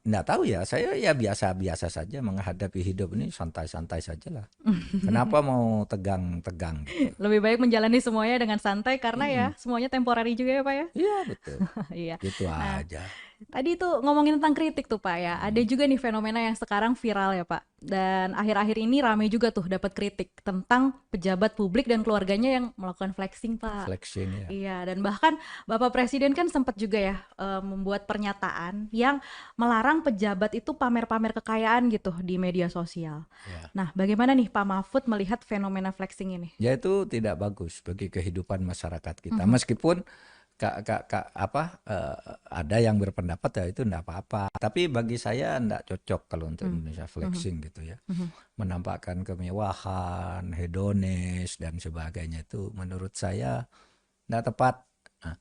nggak tahu ya. Saya ya biasa-biasa saja menghadapi hidup ini, santai-santai saja lah. Kenapa mau tegang-tegang gitu? Lebih baik menjalani semuanya dengan santai karena ya semuanya temporary juga ya Pak ya. Iya betul. Iya. Gitu aja. Tadi tuh ngomongin tentang kritik tuh Pak ya. Ada juga nih fenomena yang sekarang viral ya Pak. Dan akhir-akhir ini ramai juga tuh dapat kritik tentang pejabat publik dan keluarganya yang melakukan flexing Pak. Flexing ya. Iya, dan bahkan Bapak Presiden kan sempat juga ya membuat pernyataan yang melarang pejabat itu pamer-pamer kekayaan gitu di media sosial. Ya. Nah, bagaimana nih Pak Mahfud melihat fenomena flexing ini? Ya itu tidak bagus bagi kehidupan masyarakat kita. Meskipun ada yang berpendapat ya itu enggak apa-apa. Tapi bagi saya enggak cocok kalau untuk Indonesia flexing gitu ya. Menampakkan kemewahan, hedonis dan sebagainya itu menurut saya enggak tepat. Nah,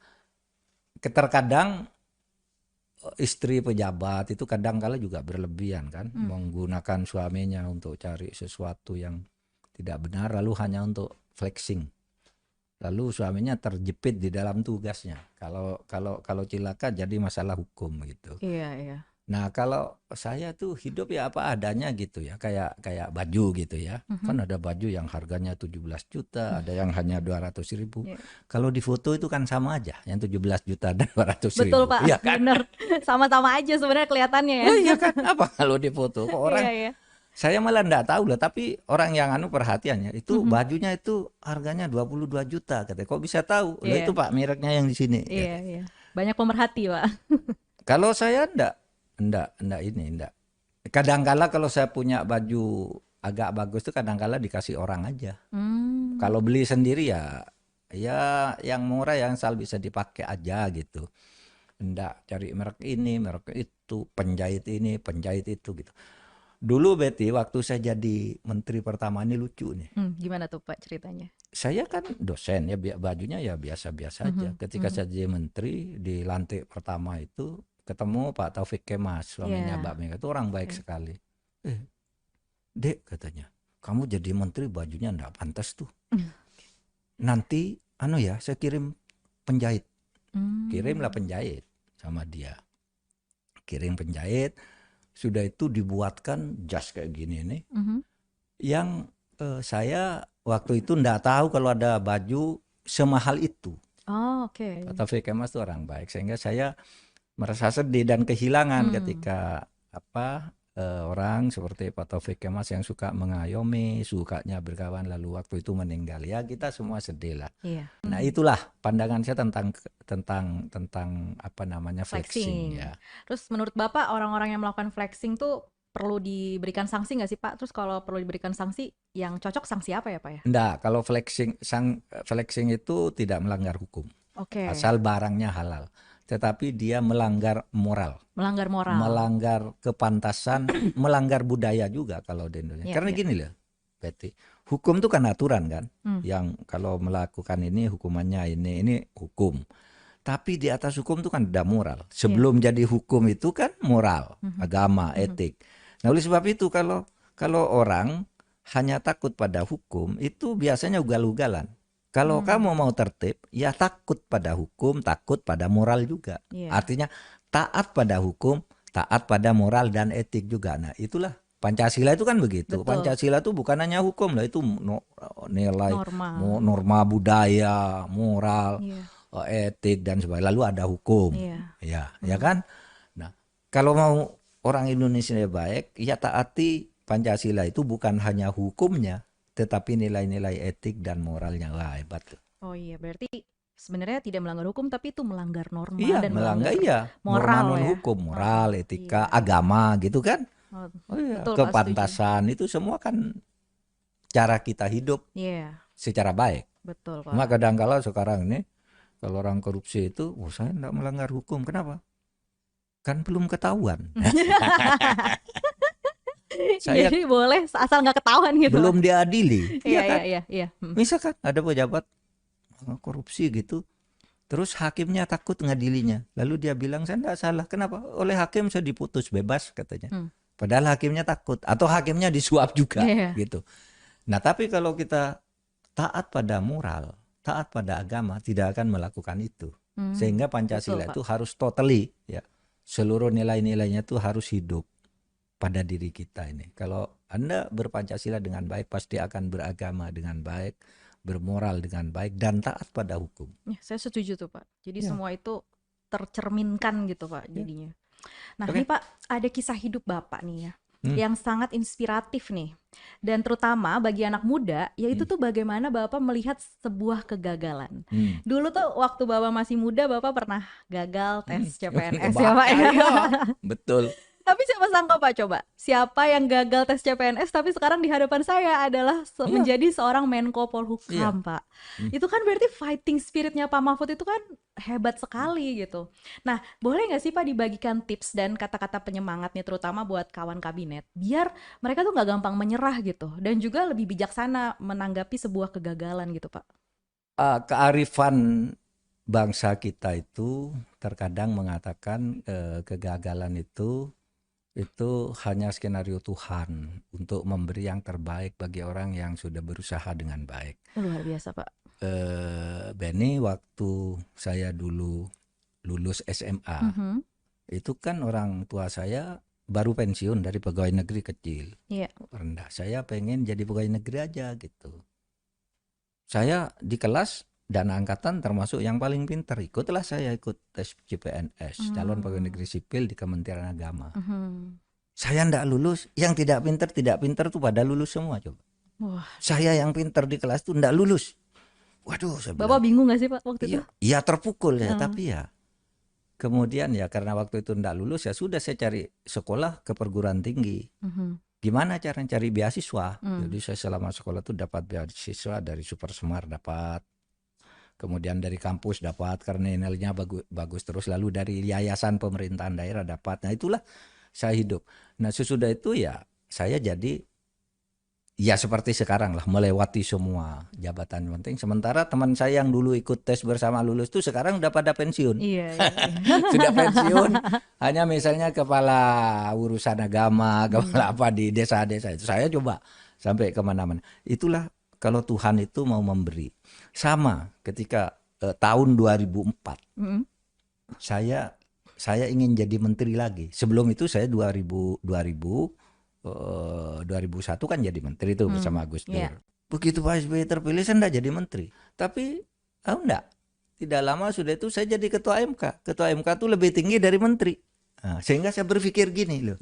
terkadang istri pejabat itu kadang-kala juga berlebihan kan, menggunakan suaminya untuk cari sesuatu yang tidak benar lalu hanya untuk flexing. Lalu suaminya terjepit di dalam tugasnya. Kalau cilaka jadi masalah hukum gitu. Iya, iya. Nah, kalau saya tuh hidup ya apa adanya gitu ya, kayak baju gitu ya. Kan ada baju yang harganya 17 juta, ada yang hanya 200.000. Iya. Kalau di foto itu kan sama aja, yang 17 juta dan 200.000. Betul Pak, Iya kan? bener. Sama-sama aja sebenarnya kelihatannya ya. Oh, iya kan? Apa kalau di foto kok orang Iya, iya. saya malah enggak tahu lah, tapi orang yang perhatiannya itu bajunya itu harganya 22 juta katanya. Kok bisa tahu? Lah Iya. itu Pak mereknya yang di sini. Iya, iya. Banyak pemerhati Pak. Kalau saya enggak. Kadangkala kalau saya punya baju agak bagus tuh kadangkala dikasih orang aja. Kalau beli sendiri ya yang murah yang asal bisa dipakai aja gitu. Enggak cari merek ini, merek itu, penjahit ini, penjahit itu gitu. Dulu Betty, waktu saya jadi menteri pertama ini lucu nih. Gimana tuh Pak ceritanya? Saya kan dosen ya, bajunya ya biasa-biasa aja. Ketika saya jadi menteri di lantik pertama itu ketemu Pak Taufik Kemas, suaminya Yeah. Mbak Mega, itu orang baik sekali. Dek katanya, kamu jadi menteri bajunya enggak pantas tuh. Nanti saya kirim penjahit. Kirimlah penjahit sama dia. Kirim penjahit. Sudah itu dibuatkan jas kayak gini nih, yang saya waktu itu enggak tahu kalau ada baju semahal itu. Oh, oke. Pak Taufik Kemas itu orang baik, sehingga saya merasa sedih dan kehilangan ketika orang seperti Pak Taufik Kemas yang suka mengayomi, sukanya berkawan, lalu waktu itu meninggal. Ya kita semua sedih lah. Iya. Nah itulah pandangan saya tentang flexing ya. Terus menurut Bapak orang-orang yang melakukan flexing tuh perlu diberikan sanksi nggak sih Pak? Terus kalau perlu diberikan sanksi, yang cocok sanksi apa ya Pak ya? Enggak, kalau flexing itu tidak melanggar hukum. Oke. Asal barangnya halal. Tetapi dia melanggar moral. Melanggar moral. Melanggar kepantasan, melanggar budaya juga kalau di Indonesia. Iya, Karena iya. gini loh, Betty. Hukum itu kan aturan kan. Yang kalau melakukan ini hukumannya ini hukum. Tapi di atas hukum itu kan ada moral. Sebelum jadi hukum itu kan moral, agama, etik. Nah oleh sebab itu kalau orang hanya takut pada hukum itu biasanya ugal-ugalan. Kalau kamu mau tertib, ya takut pada hukum, takut pada moral juga. Iya. Artinya taat pada hukum, taat pada moral dan etik juga. Nah itulah Pancasila itu kan begitu. Betul. Pancasila itu bukan hanya hukum lah, itu nilai norma budaya, moral, etik dan sebagainya. Lalu ada hukum, ya kan. Nah kalau mau orang Indonesia baik, ya taati Pancasila itu bukan hanya hukumnya, tetapi nilai-nilai etik dan moralnya. Wah hebat tuh. Oh iya, berarti sebenarnya tidak melanggar hukum tapi itu melanggar norma Iya, dan melanggar moral norma ya. hukum, moral, etika, agama gitu kan. Oh Iya, betul, Pak, kepantasan itu semua kan cara kita hidup Iya, secara baik. betul Pak. Maka kadang-kala sekarang ini kalau orang korupsi itu, saya enggak melanggar hukum. Kenapa? Kan belum ketahuan. Saya Jadi boleh asal nggak ketahuan gitu. belum diadili. Iya, kan? iya. Misalkan ada pejabat korupsi gitu, terus hakimnya takut ngadilinya. Lalu dia bilang saya enggak salah. Kenapa? Oleh hakim saya diputus bebas katanya. Padahal hakimnya takut atau hakimnya disuap juga gitu. Nah, tapi kalau kita taat pada moral, taat pada agama, tidak akan melakukan itu. Sehingga Pancasila Betul, itu harus totally ya. Seluruh nilai-nilainya itu harus hidup pada diri kita ini. Kalau Anda berpancasila dengan baik, pasti akan beragama dengan baik, bermoral dengan baik, dan taat pada hukum. Ya, saya setuju tuh Pak. Jadi semua itu tercerminkan gitu Pak jadinya. Nah Oke. ini Pak ada kisah hidup Bapak nih ya Hmm. yang sangat inspiratif nih, dan terutama bagi anak muda, yaitu tuh bagaimana Bapak melihat sebuah kegagalan. Dulu tuh waktu Bapak masih muda Bapak pernah gagal tes CPNS ya Pak ya. Bahaya. Betul. Tapi siapa sangka Pak, coba siapa yang gagal tes CPNS tapi sekarang di hadapan saya adalah menjadi seorang Menko Polhukam Pak. Itu kan berarti fighting spiritnya Pak Mahfud itu kan hebat sekali gitu. Nah boleh nggak sih Pak dibagikan tips dan kata-kata penyemangat nih terutama buat kawan kabinet biar mereka tuh nggak gampang menyerah gitu dan juga lebih bijaksana menanggapi sebuah kegagalan gitu Pak. Kearifan bangsa kita itu terkadang mengatakan kegagalan itu hanya skenario Tuhan untuk memberi yang terbaik bagi orang yang sudah berusaha dengan baik. Luar biasa Pak. Benny, waktu saya dulu lulus SMA, itu kan orang tua saya baru pensiun dari pegawai negeri kecil, rendah. Saya pengen jadi pegawai negeri aja gitu. Saya di kelas dan angkatan termasuk yang paling pintar. Ikutlah saya ikut tes CPNS, calon pegawai negeri sipil di Kementerian Agama. Saya ndak lulus, yang tidak pintar tuh pada lulus semua coba. Wah. Saya yang pintar di kelas tuh ndak lulus. Waduh, saya Bapak bilang, bingung gak sih Pak waktu itu? iya terpukul ya, tapi ya. Kemudian ya karena waktu itu ndak lulus ya sudah saya cari sekolah ke perguruan tinggi. Gimana cara cari beasiswa? Jadi saya selama sekolah tuh dapat beasiswa dari Super Semar dapat. Kemudian dari kampus dapat karena nilainya bagus terus, lalu dari yayasan pemerintahan daerah dapat. Nah itulah saya hidup. Nah sesudah itu ya saya jadi ya seperti sekarang lah, melewati semua jabatan penting. Sementara teman saya yang dulu ikut tes bersama lulus tuh sekarang udah pada pensiun. Iya. Sudah pensiun, hanya misalnya kepala urusan agama, kepala apa di desa-desa itu. Saya coba sampai kemana-mana. Itulah kalau Tuhan itu mau memberi. Sama ketika tahun 2004, saya ingin jadi menteri lagi. Sebelum itu saya 2001 kan jadi menteri itu bersama Gus Dur. Begitu Pak SBY terpilih saya enggak jadi menteri. Tapi enggak. Tidak lama sudah itu saya jadi ketua MK. Ketua MK itu lebih tinggi dari menteri. Nah, sehingga saya berpikir gini loh.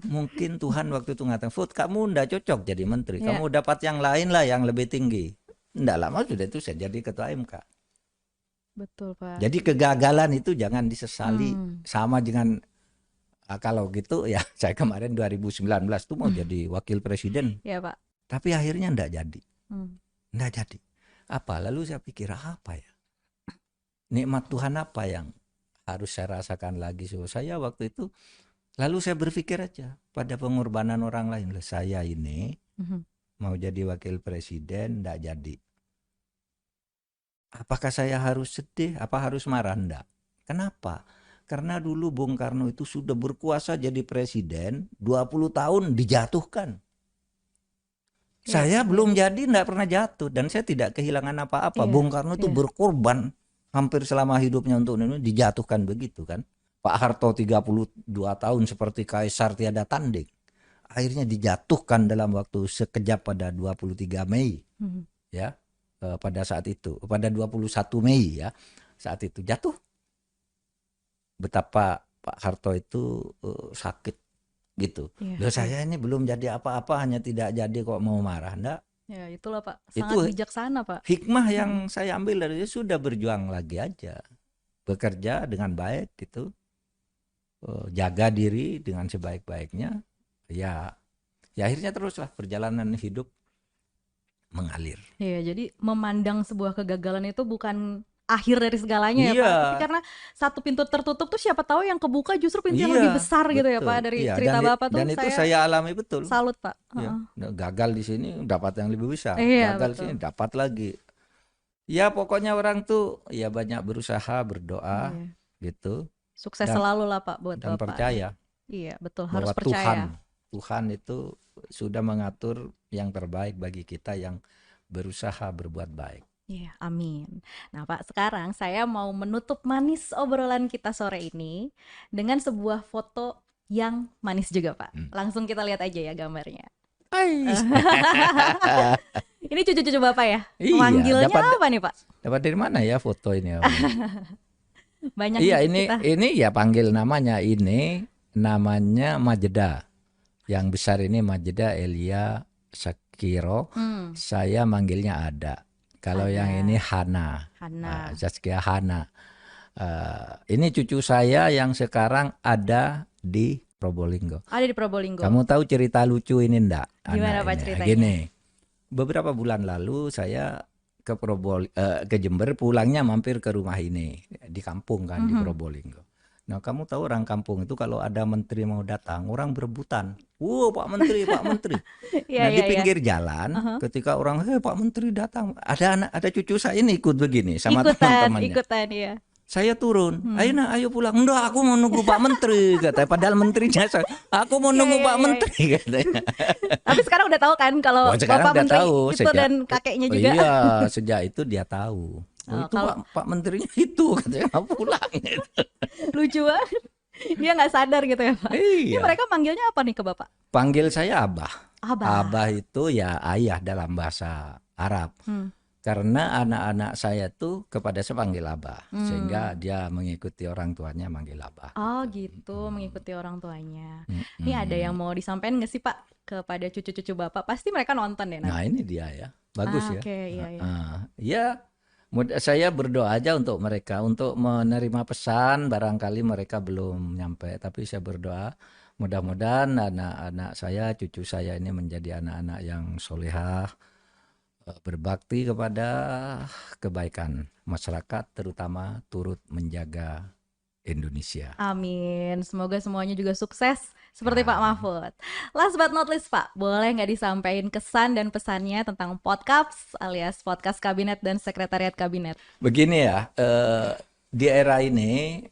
Mungkin Tuhan waktu itu ngatakan, "Fut, kamu enggak cocok jadi menteri. Kamu dapat yang lain lah yang lebih tinggi." Enggak lama sudah itu saya jadi ketua MK. Betul Pak. Jadi kegagalan itu jangan disesali. Sama dengan kalau gitu ya saya kemarin 2019 tuh mau jadi wakil presiden. Iya Pak. Tapi akhirnya enggak jadi. Enggak jadi. Apa? Lalu saya pikir apa ya? Nikmat Tuhan apa yang harus saya rasakan lagi? So, saya waktu itu lalu saya berpikir aja pada pengorbanan orang lain. Saya ini mau jadi wakil presiden enggak jadi. Apakah saya harus sedih? Apa harus marah? Enggak. Kenapa? Karena dulu Bung Karno itu sudah berkuasa jadi presiden 20 tahun dijatuhkan. Saya belum jadi, enggak pernah jatuh dan saya tidak kehilangan apa-apa. Bung Karno itu berkorban hampir selama hidupnya untuk ini, dijatuhkan begitu kan. Pak Harto 32 tahun seperti kaisar tiada tanding. Akhirnya dijatuhkan dalam waktu sekejap pada 23 Mei. Ya. Pada saat itu, pada 21 Mei ya. Saat itu jatuh. Betapa Pak Harto itu sakit gitu. Loh saya ini belum jadi apa-apa, hanya tidak jadi kok mau marah. Enggak. Ya itulah Pak, sangat bijaksana Pak. Hikmah yang saya ambil dari itu, sudah berjuang lagi aja. Bekerja dengan baik gitu. Jaga diri dengan sebaik-baiknya. Ya akhirnya teruslah perjalanan hidup mengalir. Iya, jadi memandang sebuah kegagalan itu bukan akhir dari segalanya ya Pak. Tapi karena satu pintu tertutup tuh siapa tahu yang kebuka justru pintu yang lebih besar gitu ya Pak, dari cerita Bapak tuh. Dan itu saya alami betul. Salut Pak. Gagal di sini dapat yang lebih besar. betul. Gagal di sini dapat lagi. Ya pokoknya orang tuh ya banyak berusaha, berdoa gitu. Sukses selalu lah Pak buat dan Bapak. Percaya. Iya betul, bahwa harus percaya. Tuhan itu sudah mengatur yang terbaik bagi kita yang berusaha berbuat baik. Iya, amin. Nah Pak, sekarang saya mau menutup manis obrolan kita sore ini dengan sebuah foto yang manis juga Pak. Langsung kita lihat aja ya gambarnya. Ini cucu-cucu Bapak ya? Iya, Manggilnya apa nih Pak? Dapat dari mana ya foto ini? Banyak Iya, nih kita. ini ya panggil namanya Majeda. Yang besar ini Majeda Elia Sakiro. Saya manggilnya Ada. Kalau Ada. yang ini Hana. Hana. Zaskia Hana. Ini cucu saya yang sekarang ada di Probolinggo. Ada di Probolinggo. Kamu tahu cerita lucu ini enggak? Gimana Anak Pak ini? ceritanya? Gini, beberapa bulan lalu saya ke Jember, pulangnya mampir ke rumah ini di kampung kan, di Probolinggo. Nah, kamu tahu orang kampung itu kalau ada menteri mau datang, orang berebutan. Wow, Pak Menteri, Pak Menteri. Iya, Nah, di iya, pinggir jalan, ketika orang, Pak Menteri datang, ada cucu saya ini ikut begini sama teman-temannya. Ikutan ya. Saya turun, ayo pulang. Enggak, aku mau nunggu Pak Menteri, katanya. Padahal menterinya saya, aku mau nunggu Pak Menteri, katanya. Tapi sekarang udah tahu kan kalau Sekarang Bapak udah Menteri tahu itu dan kakeknya juga. Iya, sejak itu dia tahu. Itu Pak Menterinya itu, katanya pulang. Lucu banget. Dia nggak sadar gitu ya Pak. Ini Iya. mereka manggilnya apa nih ke Bapak? Panggil saya Abah. Abah. Abah itu ya ayah dalam bahasa Arab. Karena anak-anak saya tuh kepada saya panggil Abah. Sehingga dia mengikuti orang tuanya manggil Abah. Oh gitu, mengikuti orang tuanya. Ini ada yang mau disampaikan nggak sih Pak kepada cucu-cucu Bapak? Pasti mereka nonton deh nanti. Nah, ini dia ya. Bagus ya. Oke, iya. Ya, saya berdoa aja untuk mereka untuk menerima pesan, barangkali mereka belum nyampe, tapi saya berdoa mudah-mudahan anak-anak saya, cucu saya ini menjadi anak-anak yang solehah, berbakti kepada kebaikan masyarakat, terutama turut menjaga Indonesia. Amin. Semoga semuanya juga sukses seperti Pak Mahfud. Last but not least Pak, boleh nggak disampaikan kesan dan pesannya tentang Podcaps alias Podcast Kabinet dan Sekretariat Kabinet? Begini ya, di era ini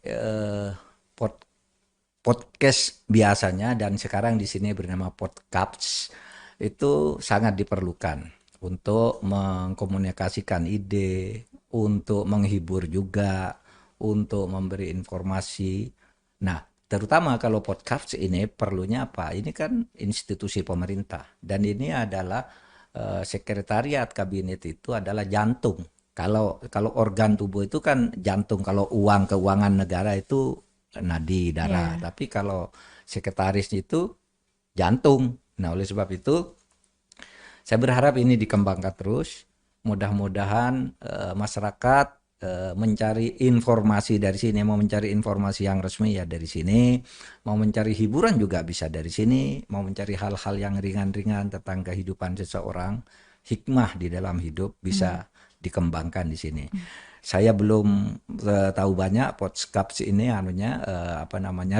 podcast biasanya dan sekarang di sini bernama Podcaps itu sangat diperlukan untuk mengkomunikasikan ide, untuk menghibur juga, untuk memberi informasi. Nah, terutama kalau podcast ini perlunya apa? Ini kan institusi pemerintah dan ini adalah sekretariat kabinet itu adalah jantung. Kalau organ tubuh itu kan jantung, kalau keuangan negara itu nadi, darah. Tapi kalau sekretaris itu jantung. Nah, oleh sebab itu saya berharap ini dikembangkan terus. Mudah-mudahan masyarakat mencari informasi dari sini, mau mencari informasi yang resmi ya dari sini, mau mencari hiburan juga bisa dari sini, mau mencari hal-hal yang ringan-ringan tentang kehidupan seseorang, hikmah di dalam hidup bisa dikembangkan di sini. Saya belum tahu banyak podcast ini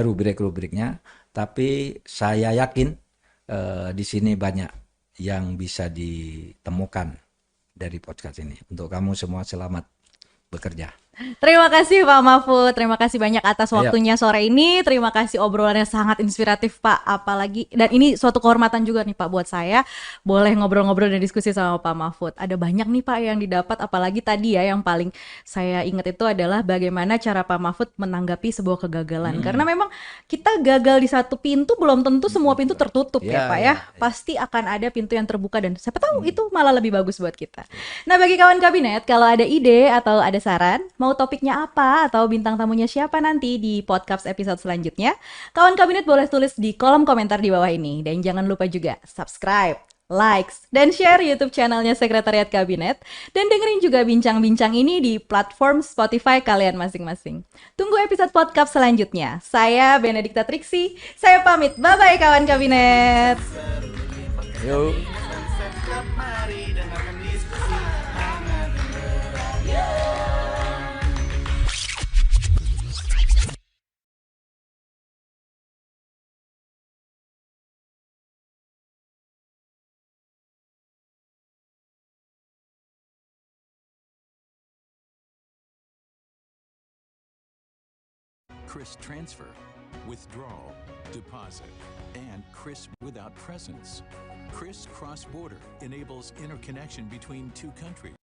rubrik-rubriknya, tapi saya yakin di sini banyak yang bisa ditemukan dari podcast ini. Untuk kamu semua selamat bekerja. Terima kasih Pak Mahfud, terima kasih banyak atas waktunya sore ini. Terima kasih obrolannya sangat inspiratif Pak. Apalagi, dan ini suatu kehormatan juga nih Pak buat saya, boleh ngobrol-ngobrol dan diskusi sama Pak Mahfud. Ada banyak nih Pak yang didapat, apalagi tadi ya yang paling saya ingat itu adalah bagaimana cara Pak Mahfud menanggapi sebuah kegagalan. Karena memang kita gagal di satu pintu, belum tentu semua pintu tertutup ya Pak ya. Pasti akan ada pintu yang terbuka dan siapa tahu itu malah lebih bagus buat kita. Nah, bagi kawan kabinet, kalau ada ide atau ada saran, mau topiknya apa atau bintang tamunya siapa nanti di podcast episode selanjutnya, kawan kabinet boleh tulis di kolom komentar di bawah ini. Dan jangan lupa juga subscribe, likes, dan share YouTube channelnya Sekretariat Kabinet. Dan dengerin juga bincang-bincang ini di platform Spotify kalian masing-masing. Tunggu episode podcast selanjutnya. Saya Benedikta Triksi, saya pamit. Bye-bye kawan kabinet. Yuk. Mari dengarkan diskusi hangat dan merakyat. Chris Transfer, Withdrawal, Deposit, and Chris Without Presence. Chris Cross Border enables interconnection between two countries.